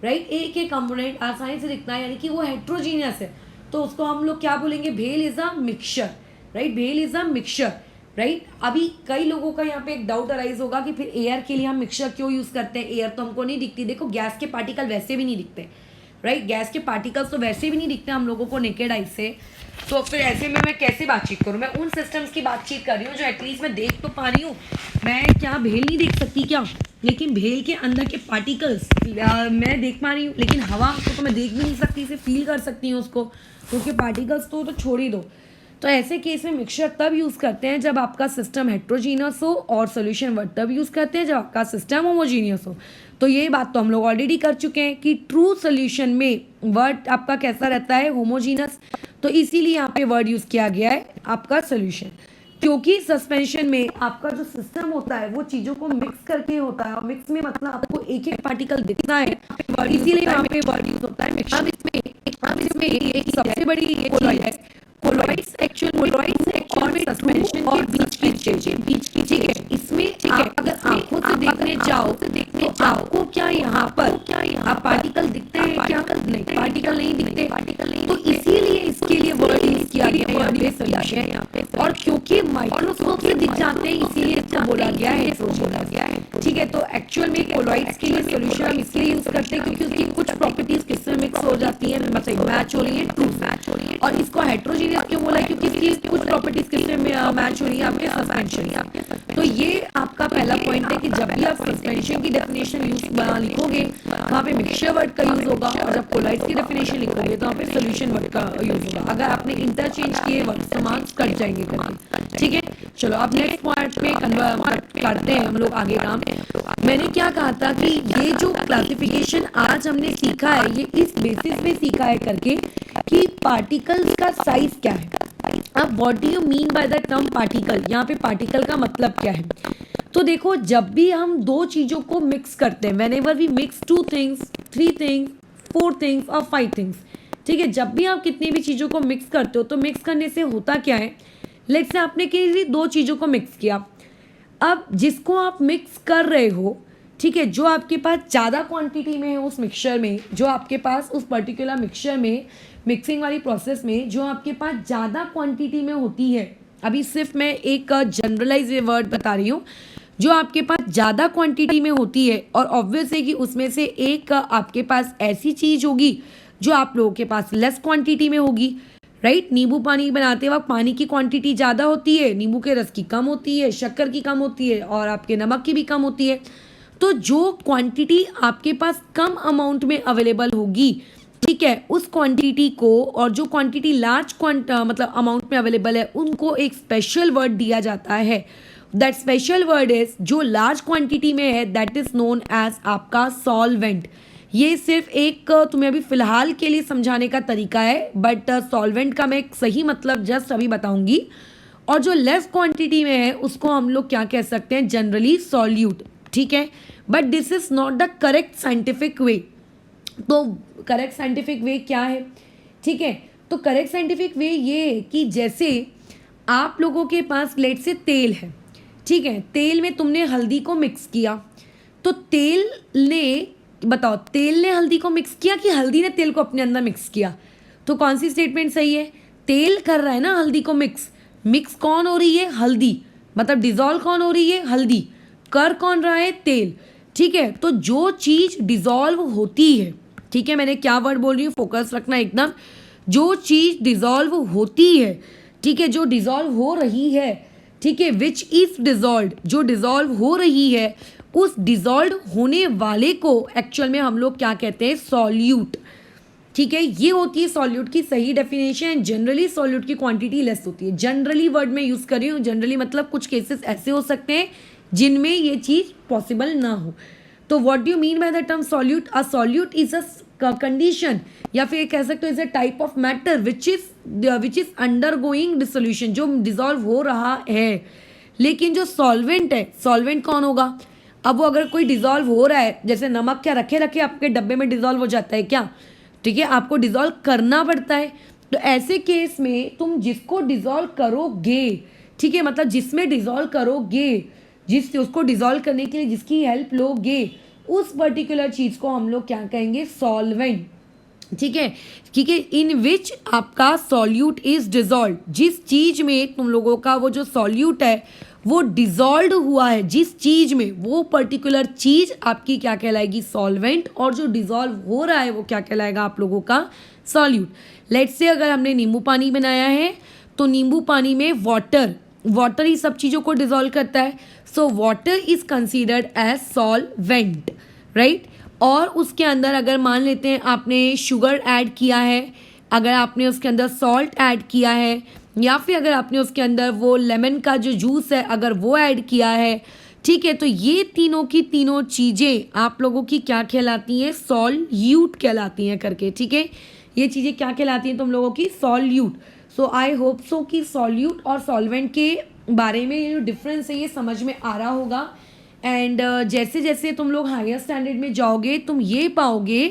राइट। एक एक कंपोनेंट आसानी से दिखता है, यानी कि वो हेट्रोजीनियस है, तो उसको हम लोग क्या बोलेंगे? भेल इज अ मिक्सचर, राइट। भेल इज अ मिक्सचर, राइट। अभी कई लोगों का यहाँ पे एक डाउट अराइज होगा कि फिर एयर के लिए हम मिक्सचर क्यों यूज़ करते हैं? एयर तो हमको नहीं दिखती। देखो गैस के पार्टिकल वैसे भी नहीं दिखते, राइट। गैस के पार्टिकल्स तो वैसे भी नहीं दिखते हम लोगों को नेकेड आई से। तो फिर ऐसे में मैं कैसे बातचीत करूँ? मैं उन सिस्टम्स की बातचीत कर रही हूँ जो एटलीस्ट मैं देख तो पा रही हूँ। मैं क्या भेल नहीं देख सकती क्या? लेकिन भेल के अंदर के पार्टिकल्स मैं देख पा रही हूँ, लेकिन हवा को तो मैं देख भी नहीं सकती, इसे फील कर सकती हूँ उसको, क्योंकि पार्टिकल्स तो छोड़ ही दो। तो ऐसे केस में मिक्सचर तब यूज़ करते हैं जब आपका सिस्टम हेट्रोजीनियस हो, और सोल्यूशन वर्ड तब यूज़ करते हैं जब आपका सिस्टम होमोजीनियस हो। तो ये बात तो हम लोग ऑलरेडी कर चुके हैं कि ट्रू सोल्यूशन में वर्ड आपका कैसा रहता है? होमोजीनियस। तो इसीलिए यहाँ पे वर्ड यूज़ किया गया है आपका सोल्यूशन, क्योंकि सस्पेंशन में आपका जो सिस्टम होता है वो चीज़ों को मिक्स करके होता है, और मिक्स में मतलब आपको एक एक पार्टिकल दिखता है, इसीलिए यहाँ पे वर्ड यूज़ होता है मिक्सचर। अब इसमें एक सबसे बड़ी ये चीज़ है कोलॉइड्स एक्चुअल और सस्पेंशन के बीच की, ठीक है। इसमें आप अगर आंखों से देखने जाओ तो आपको क्या यहाँ पर पार्टिकल दिखते हैं? क्या नहीं, पार्टिकल नहीं दिखते। तो इसीलिए इसके लिए वर्ड यूज किया गया यहाँ पे सोल्यूशन, और क्योंकि माइक्रोस्कोप से दिख जाते हैं इसीलिए इसको बोला गया है, ठीक है। तो एक्चुअल में कोलॉइड्स के लिए सोल्यूशन हम इसलिए यूज करते हैं क्योंकि उसकी कुछ प्रॉपर्टीज किसमें मिक्स हो जाती है, मतलब मैच हो रही है, ट्रू मैच हो रही है। और इसको हेट्रोजीनियस क्यों बोला? क्योंकि इसकी कुछ प्रॉपर्टीज किससे मैच हो रही है? आपके सस्पेंशन, तो ये आपका पहला पॉइंट है कि जब भी आप सस्पेंशन की डेफिनेशन लिखोगे वहाँ पे मिक्सचर वर्ड का यूज होगा, और जब कोलाइड्स की डेफिनेशन लिखोगे तो वहाँ पे सोल्यूशन वर्ड का यूज होगा। अगर आपने इंटरचेंज किए वर्ड तो मार्क्स कट जाएंगे करके, ठीक है। चलो अब नेक्स्ट पॉइंट पे करते हैं हम लोग आगे काम। मैंने क्या कहा था कि ये जो क्लासिफिकेशन आज हमने सीखा है ये इस बेसिस पे सीखा है करके कि पार्टिकल्स का साइज क्या है। अब what do you mean by the term particle, यहाँ पे पार्टिकल का मतलब क्या है। तो देखो जब भी हम दो चीजों को मिक्स करते हैं, whenever we mix 2 things 3 things 4 things और 5 थिंग्स, ठीक है, जब भी आप कितनी भी चीजों को मिक्स करते हो तो मिक्स करने से होता क्या है, लेट्स से आपने किसी दो चीजों को मिक्स किया। अब जिसको आप मिक्स कर रहे हो, ठीक है, जो आपके पास ज़्यादा क्वांटिटी में है उस मिक्सचर में, जो आपके पास उस पर्टिकुलर मिक्सचर में मिक्सिंग वाली प्रोसेस में जो आपके पास ज़्यादा क्वांटिटी में होती है, अभी सिर्फ मैं एक जनरलाइज वर्ड बता रही हूँ, जो आपके पास ज़्यादा क्वांटिटी में होती है, और ऑब्वियस है कि उसमें से एक आपके पास ऐसी चीज़ होगी जो आप लोगों के पास लेस क्वांटिटी में होगी, राइट। नींबू पानी बनाते वक्त पानी की क्वांटिटी ज़्यादा होती है, नींबू के रस की कम होती है, शक्कर की कम होती है, और आपके नमक की भी कम होती है। तो जो क्वांटिटी आपके पास कम अमाउंट में अवेलेबल होगी, ठीक है, उस क्वांटिटी को, और जो क्वांटिटी लार्ज मतलब अमाउंट में अवेलेबल है, उनको एक स्पेशल वर्ड दिया जाता है। दैट स्पेशल वर्ड इज, जो लार्ज क्वांटिटी में है, दैट इज नोन एज आपका सॉल्वेंट। ये सिर्फ एक तुम्हें अभी फिलहाल के लिए समझाने का तरीका है, बट सॉल्वेंट का मैं एक सही मतलब जस्ट अभी बताऊंगी। और जो लेस क्वांटिटी में है उसको हम लोग क्या कह सकते हैं, जनरली सॉल्यूट, ठीक है। But this is not the correct scientific way. तो करेक्ट साइंटिफिक वे क्या है, ठीक है, तो करेक्ट साइंटिफिक वे ये है कि जैसे आप लोगों के पास लेट से तेल है, ठीक है, तेल में तुमने हल्दी को मिक्स किया, तो तेल ने, बताओ, तेल ने हल्दी को मिक्स किया कि हल्दी ने तेल को अपने अंदर मिक्स किया। तो कौन सी स्टेटमेंट सही है, तेल कर रहा है ना हल्दी को मिक्स, मिक्स कौन हो रही है, हल्दी, मतलब डिजॉल्व कौन हो रही है, हल्दी, कर कौन रहा है, तेल, ठीक है। तो जो चीज डिजॉल्व होती है, ठीक है, मैंने क्या वर्ड बोल रही हूँ, फोकस रखना एकदम, जो चीज डिजॉल्व होती है, ठीक है, जो डिजॉल्व हो रही है, ठीक है, विच इज डिजॉल्व, जो डिजॉल्व हो रही है, उस डिजॉल्व होने वाले को एक्चुअल में हम लोग क्या कहते हैं, सॉल्यूट, ठीक है। ये होती है सॉल्यूट की सही डेफिनेशन। जनरली सॉल्यूट की क्वांटिटी लेस होती है, जनरली वर्ड में यूज कर रही हूँ, जनरली मतलब कुछ केसेस ऐसे हो सकते हैं जिनमें ये चीज पॉसिबल ना हो। तो what do you mean by the term solute, a solute is a condition, या फिर कह सकते हो is a type of matter which is under going dissolution, जो डिजॉल्व हो रहा है। लेकिन जो सॉल्वेंट है, सॉल्वेंट कौन होगा, अब वो अगर कोई डिजॉल्व हो रहा है, जैसे नमक क्या रखे रखे आपके डब्बे में डिजॉल्व हो जाता है क्या, ठीक है, आपको डिजॉल्व करना पड़ता है। तो ऐसे केस में तुम जिसको डिजॉल्व करोगे, ठीक है, मतलब जिसमें डिजॉल्व करोगे, जिस उसको डिजॉल्व करने के लिए जिसकी हेल्प लोगे, उस पर्टिकुलर चीज को हम लोग क्या कहेंगे, सॉल्वेंट, ठीक है, ठीक है, इन विच आपका सॉल्यूट इज डिजॉल्व, जिस चीज में तुम लोगों का वो जो सॉल्यूट है वो डिजॉल्व हुआ है, जिस चीज में, वो पर्टिकुलर चीज आपकी क्या कहलाएगी, सॉल्वेंट, और जो डिजॉल्व हो रहा है वो क्या कहलाएगा आप लोगों का, सॉल्यूट। लेट्स से अगर हमने नींबू पानी बनाया है तो नींबू पानी में वाटर, वाटर ही सब चीज़ों को डिजॉल्व करता है, so water is considered as solvent, right. और उसके अंदर अगर मान लेते हैं आपने शुगर ऐड किया है, अगर आपने उसके अंदर सॉल्ट ऐड किया है, या फिर अगर आपने उसके अंदर वो लेमन का जो जूस है अगर वो ऐड किया है, ठीक है, तो ये तीनों की तीनों चीज़ें आप लोगों की क्या कहलाती हैं, सॉल्यूट कहलाती हैं करके, ठीक है, ये चीज़ें क्या कहलाती हैं तुम लोगों की, solute. So I hope so कि सॉल्यूट और सॉल्वेंट के बारे में ये जो डिफरेंस है ये समझ में आ रहा होगा। एंड जैसे जैसे तुम लोग हायर स्टैंडर्ड में जाओगे तुम ये पाओगे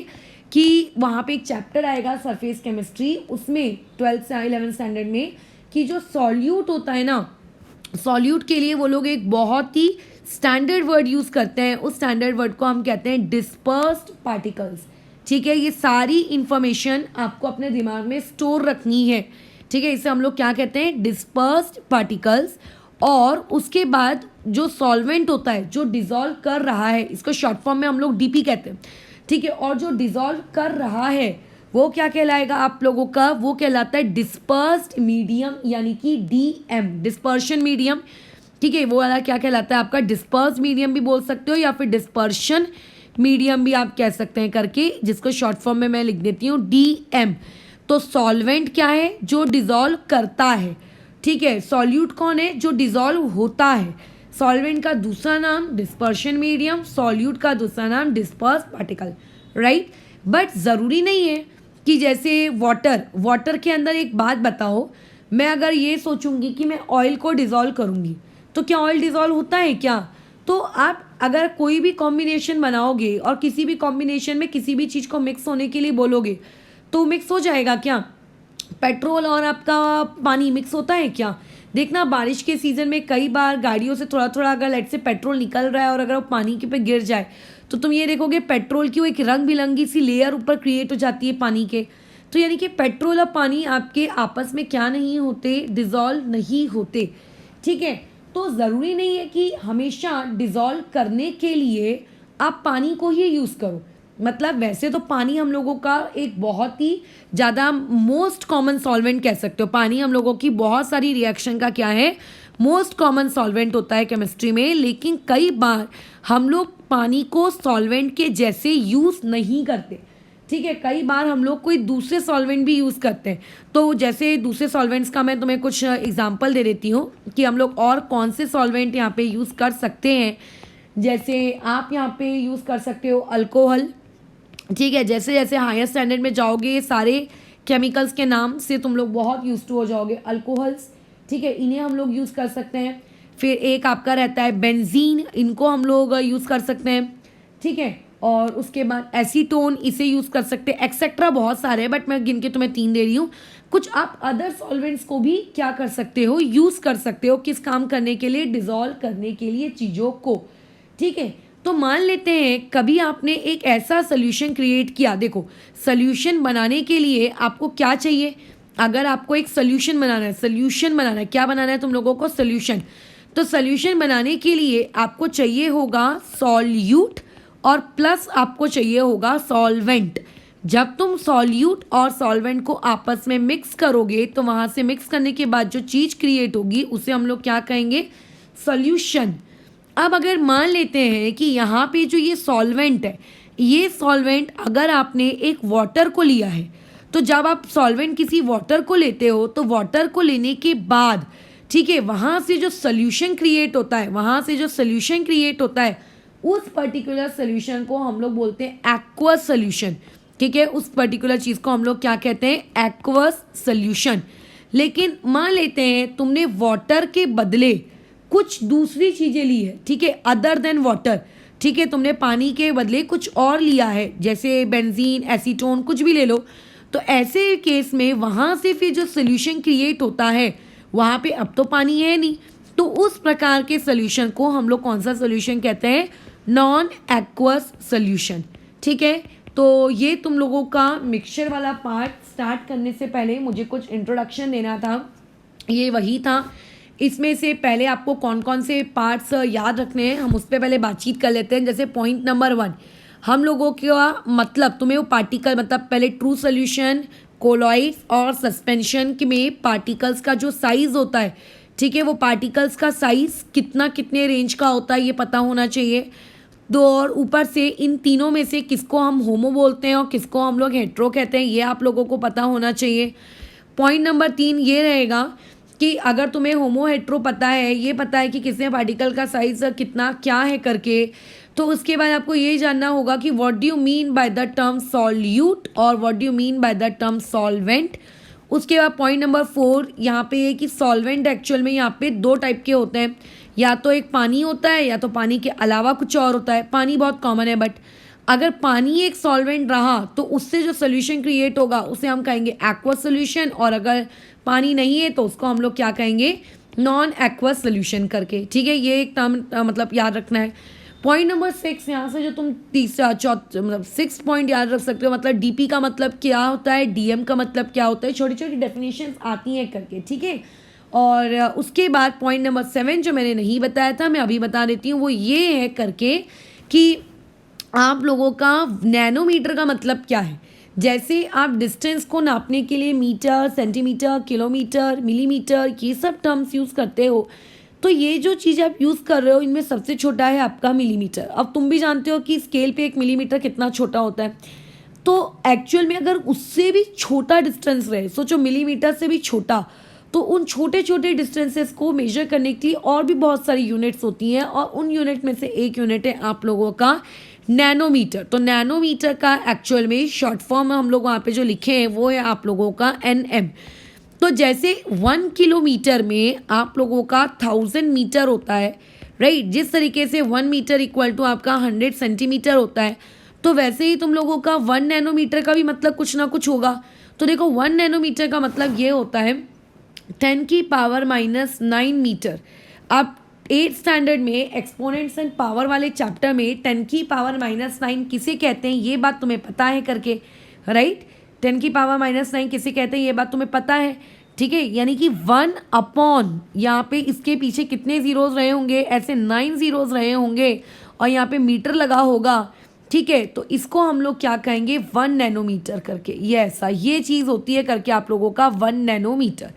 कि वहाँ पे एक चैप्टर आएगा सरफेस केमिस्ट्री, उसमें 12th से 11th स्टैंडर्ड में, कि जो सॉल्यूट होता है ना, सॉल्यूट के लिए वो लोग एक बहुत ही स्टैंडर्ड वर्ड यूज़ करते हैं, उस स्टैंडर्ड वर्ड को हम कहते हैं डिस्पर्स्ड पार्टिकल्स, ठीक है। ये सारी इंफॉर्मेशन आपको अपने दिमाग में स्टोर रखनी है, ठीक है, इसे हम लोग क्या कहते हैं, डिस्पर्स्ड पार्टिकल्स। और उसके बाद जो सॉल्वेंट होता है जो डिजॉल्व कर रहा है, इसको शॉर्ट फॉर्म में हम लोग डीपी कहते हैं, ठीक है, और जो डिजॉल्व कर रहा है वो क्या कहलाएगा आप लोगों का, वो कहलाता है डिस्पर्स्ड मीडियम, यानी कि डीएम, डिस्पर्शन मीडियम, ठीक है, वो वाला क्या कहलाता है आपका डिस्पर्स मीडियम भी बोल सकते हो या फिर डिस्पर्शन मीडियम भी आप कह सकते हैं करके, जिसको शॉर्ट फॉर्म में मैं लिख देती हूँ DM। तो सॉल्वेंट क्या है, जो डिजॉल्व करता है, ठीक है। सॉल्यूट कौन है, जो डिजॉल्व होता है। सॉल्वेंट का दूसरा नाम डिस्पर्शन मीडियम, सॉल्यूट का दूसरा नाम डिस्पर्स पार्टिकल, राइट। बट ज़रूरी नहीं है कि जैसे वाटर के अंदर एक बात बताओ, मैं अगर ये सोचूंगी कि मैं ऑयल को डिज़ोल्व करूंगी तो क्या ऑयल डिज़ोल्व होता है क्या? तो आप अगर कोई भी कॉम्बिनेशन बनाओगे और किसी भी कॉम्बिनेशन में किसी भी चीज़ को मिक्स होने के लिए बोलोगे तो मिक्स हो जाएगा क्या? पेट्रोल और आपका पानी मिक्स होता है क्या? देखना बारिश के सीज़न में कई बार गाड़ियों से थोड़ा थोड़ा अगर लाइट से पेट्रोल निकल रहा है और अगर वो पानी के पे गिर जाए तो तुम ये देखोगे पेट्रोल की वो एक रंग बिरंगी सी लेयर ऊपर क्रिएट हो जाती है पानी के। तो यानी कि पेट्रोल और पानी आपके आपस में क्या नहीं होते, डिज़ोल्व नहीं होते, ठीक है। तो ज़रूरी नहीं है कि हमेशा डिज़ोल्व करने के लिए आप पानी को ही यूज़ करो। मतलब वैसे तो पानी हम लोगों का एक बहुत ही ज़्यादा मोस्ट कॉमन सॉल्वेंट कह सकते हो। पानी हम लोगों की बहुत सारी रिएक्शन का क्या है, मोस्ट कॉमन सॉल्वेंट होता है केमिस्ट्री में। लेकिन कई बार हम लोग पानी को सॉल्वेंट के जैसे यूज़ नहीं करते, ठीक है। कई बार हम लोग कोई दूसरे सॉल्वेंट भी यूज़ करते हैं। तो जैसे दूसरे सॉल्वेंट्स का मैं तुम्हें कुछ एग्जांपल दे देती हूँ कि हम लोग और कौन से सॉल्वेंट यहाँ पे यूज़ कर सकते हैं। जैसे आप यहाँ पे यूज़ कर सकते हो अल्कोहल, ठीक है। जैसे जैसे हायर स्टैंडर्ड में जाओगे सारे केमिकल्स के नाम से तुम लोग बहुत यूज टू हो जाओगे। अल्कोहल्स, ठीक है, इन्हें हम लोग यूज़ कर सकते हैं। फिर एक आपका रहता है बेंजीन, इनको हम लोग यूज़ कर सकते हैं, ठीक है। और उसके बाद एसीटोन, इसे यूज़ कर सकते हैं, एक्सेट्रा बहुत सारे हैं बट मैं गिन के तुम्हें 3 दे रही हूँ। कुछ आप अदर सॉल्वेंट्स को भी क्या कर सकते हो, यूज़ कर सकते हो। किस काम करने के लिए, डिज़ोल्व करने के लिए चीज़ों को, ठीक है। तो मान लेते हैं कभी आपने एक ऐसा सोल्यूशन क्रिएट किया। देखो सोल्यूशन बनाने के लिए आपको क्या चाहिए, अगर आपको एक सोल्यूशन बनाना है, क्या बनाना है तुम लोगों को, सोल्यूशन। तो सोल्यूशन बनाने के लिए आपको चाहिए होगा सॉल्यूट और प्लस आपको चाहिए होगा सॉल्वेंट। जब तुम सॉल्यूट और सॉल्वेंट को आपस में मिक्स करोगे तो वहाँ से मिक्स करने के बाद जो चीज़ क्रिएट होगी उसे हम लोग क्या कहेंगे, सॉल्यूशन। अब अगर मान लेते हैं कि यहाँ पे जो ये सॉल्वेंट है, ये सॉल्वेंट अगर आपने एक वाटर को लिया है, तो जब आप सॉल्वेंट किसी वाटर को लेते हो तो वाटर को लेने के बाद, ठीक है, वहाँ से जो सोल्यूशन क्रिएट होता है, उस पर्टिकुलर सोल्यूशन को हम लोग बोलते हैं एक्वस सोल्यूशन, ठीक है। उस पर्टिकुलर चीज़ को हम लोग क्या कहते हैं, एक्वस सोल्यूशन। लेकिन मान लेते हैं तुमने वाटर के बदले कुछ दूसरी चीज़ें ली है, ठीक है, अदर देन वाटर, ठीक है। तुमने पानी के बदले कुछ और लिया है, जैसे बेंजीन, एसीटोन, कुछ भी ले लो। तो ऐसे केस में वहाँ से फिर जो सोल्यूशन क्रिएट होता है वहाँ पे अब तो पानी है नहीं, तो उस प्रकार के सोल्यूशन को हम लोग कौन सा सोल्यूशन कहते हैं, नॉन एक्वस सोल्यूशन, ठीक है। तो ये तुम लोगों का मिक्सचर वाला पार्ट स्टार्ट करने से पहले मुझे कुछ इंट्रोडक्शन देना था, ये वही था। इसमें से पहले आपको कौन कौन से पार्ट्स याद रखने हैं हम उस पर पहले बातचीत कर लेते हैं। जैसे पॉइंट नंबर 1, हम लोगों का मतलब तुम्हें वो पार्टिकल, मतलब पहले ट्रू सोल्यूशन, कोलॉइड्स और सस्पेंशन में पार्टिकल्स का जो साइज़ होता है, ठीक है, वो पार्टिकल्स का साइज़ कितने रेंज का होता है ये पता होना चाहिए। दो और ऊपर से इन तीनों में से किसको हम होमो बोलते हैं और किसको हम लोग हेट्रो कहते हैं, ये आप लोगों को पता होना चाहिए। पॉइंट नंबर 3 ये रहेगा कि अगर तुम्हें होमो हेट्रो पता है, ये पता है कि किसने पार्टिकल का साइज कितना क्या है करके, तो उसके बाद आपको ये जानना होगा कि what do you mean by the term solute और what do you mean by the term solvent. उसके बाद पॉइंट नंबर 4 यहाँ पे है कि सॉल्वेंट एक्चुअल में यहाँ पे 2 टाइप के होते हैं, या तो एक पानी होता है या तो पानी के अलावा कुछ और होता है। पानी बहुत कॉमन है, बट अगर पानी एक सॉल्वेंट रहा तो उससे जो सोल्यूशन क्रिएट होगा उसे हम कहेंगे एक्वस सोल्यूशन, और अगर पानी नहीं है तो उसको हम लोग क्या कहेंगे, नॉन एक्वस सोल्यूशन करके, ठीक है। ये एक टर्म मतलब याद रखना है। पॉइंट नंबर 6, यहाँ से जो तुम तीसरा मतलब 6 पॉइंट याद रख सकते हो, मतलब डीपी का मतलब क्या होता है, डीएम का मतलब क्या होता है, छोटी छोटी डेफिनेशंस आती हैं करके, ठीक है। और उसके बाद पॉइंट नंबर 7 जो मैंने नहीं बताया था मैं अभी बता देती हूँ, वो ये है करके कि आप लोगों का नैनोमीटर का मतलब क्या है। जैसे आप डिस्टेंस को नापने के लिए मीटर, सेंटीमीटर, किलोमीटर, मिलीमीटर, ये सब टर्म्स यूज़ करते हो, तो ये जो चीज़ आप यूज़ कर रहे हो इनमें सबसे छोटा है आपका मिलीमीटर। अब तुम भी जानते हो कि स्केल पे 1 मिलीमीटर कितना छोटा होता है। तो एक्चुअल में अगर उससे भी छोटा डिस्टेंस रहे, सोचो मिलीमीटर से भी छोटा, तो उन छोटे छोटे डिस्टेंसेस को मेजर करने के लिए और भी बहुत सारी यूनिट्स होती हैं, और उन यूनिट में से एक यूनिट है आप लोगों का नैनोमीटर। तो नैनोमीटर का एक्चुअल में शॉर्ट फॉर्म हम लोग वहाँ पे जो लिखे हैं वो है आप लोगों का NM। तो जैसे 1 किलोमीटर में आप लोगों का 1000 मीटर होता है, राइट, जिस तरीके से 1 मीटर इक्वल टू आपका 100 सेंटीमीटर होता है, तो वैसे ही तुम लोगों का 1 नैनोमीटर का भी मतलब कुछ ना कुछ होगा। तो देखो 1 नैनोमीटर का मतलब ये होता है 10⁻⁹ मीटर। आप 8th स्टैंडर्ड में एक्सपोनेंट्स एंड पावर वाले चैप्टर में 10⁻⁹ किसे कहते हैं ये बात तुम्हें पता है करके, राइट। 10⁻⁹ किसे कहते हैं ये बात तुम्हें पता है, ठीक है। यानी कि 1 अपॉन यहाँ पे इसके पीछे कितने जीरोज रहे होंगे, ऐसे 9 जीरोज रहे होंगे, और यहाँ पे मीटर लगा होगा, ठीक है। तो इसको हम लोग क्या कहेंगे, 1 नैनोमीटर करके। ये ऐसा ये चीज़ होती है करके आप लोगों का 1 नैनोमीटर,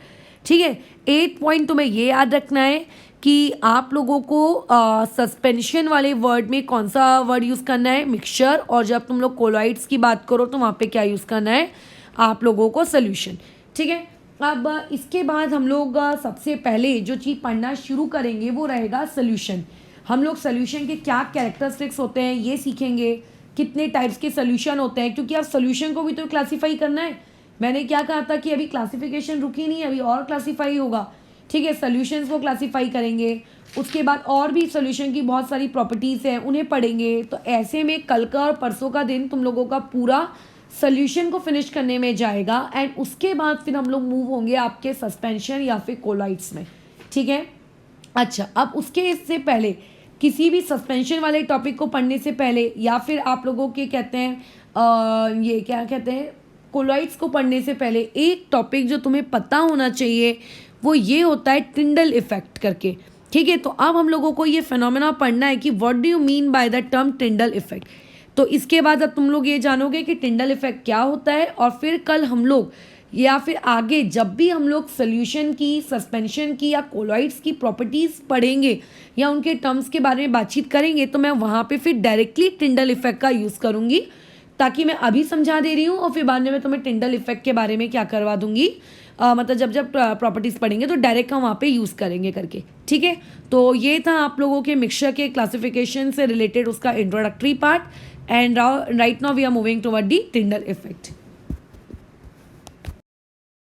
ठीक है। 8 पॉइंट तुम्हें ये याद रखना है कि आप लोगों को सस्पेंशन वाले वर्ड में कौन सा वर्ड यूज़ करना है, मिक्सचर, और जब तुम लोग कोलॉइड्स की बात करो तो वहाँ पे क्या यूज़ करना है आप लोगों को, सोल्यूशन, ठीक है। अब इसके बाद हम लोग सबसे पहले जो चीज़ पढ़ना शुरू करेंगे वो रहेगा सोल्यूशन। हम लोग सोल्यूशन के क्या कैरेक्टरिस्टिक्स होते हैं ये सीखेंगे, कितने टाइप्स के सोल्यूशन होते हैं, क्योंकि अब सोल्यूशन को भी तो क्लासीफाई करना है। मैंने क्या कहा था कि अभी क्लासिफिकेशन रुकी नहीं, अभी और क्लासीफाई होगा, ठीक है। सोल्यूशंस को क्लासीफाई करेंगे, उसके बाद और भी सोल्यूशन की बहुत सारी प्रॉपर्टीज़ हैं उन्हें पढ़ेंगे। तो ऐसे में कल का और परसों का दिन तुम लोगों का पूरा सोल्यूशन को फिनिश करने में जाएगा, एंड उसके बाद फिर हम लोग मूव होंगे आपके सस्पेंशन या फिर कोलॉइड्स में, ठीक है। अच्छा, अब उसके इससे पहले किसी भी सस्पेंशन वाले टॉपिक को पढ़ने से पहले, या फिर आप लोगों के कहते हैं ये क्या कहते हैं, कोलॉइड्स को पढ़ने से पहले एक टॉपिक जो तुम्हें पता होना चाहिए वो ये होता है टिंडल इफेक्ट करके, ठीक है। तो अब हम लोगों को ये फिनोमेना पढ़ना है कि what do you mean by the term Tyndall effect. तो इसके बाद अब तुम लोग ये जानोगे कि टिंडल इफेक्ट क्या होता है, और फिर कल हम लोग या फिर आगे जब भी हम लोग सोल्यूशन की, सस्पेंशन की या कोलॉइड्स की प्रॉपर्टीज़ पढ़ेंगे या उनके टर्म्स के बारे में बातचीत करेंगे, तो मैं वहाँ पे फिर डायरेक्टली टिंडल इफेक्ट का यूज़ करूँगी, ताकि मैं अभी समझा दे रही हूँ और फिर बाद में मैं तुम्हें टिंडल इफेक्ट के बारे में क्या करवा दूँगी, मतलब जब जब प्रॉपर्टीज़ पढ़ेंगे तो डायरेक्ट हम वहाँ पे यूज़ करेंगे करके, ठीक है। तो ये था आप लोगों के मिक्सचर के क्लासिफिकेशन से रिलेटेड उसका introductory part, and right now we are moving toward the Tyndall effect.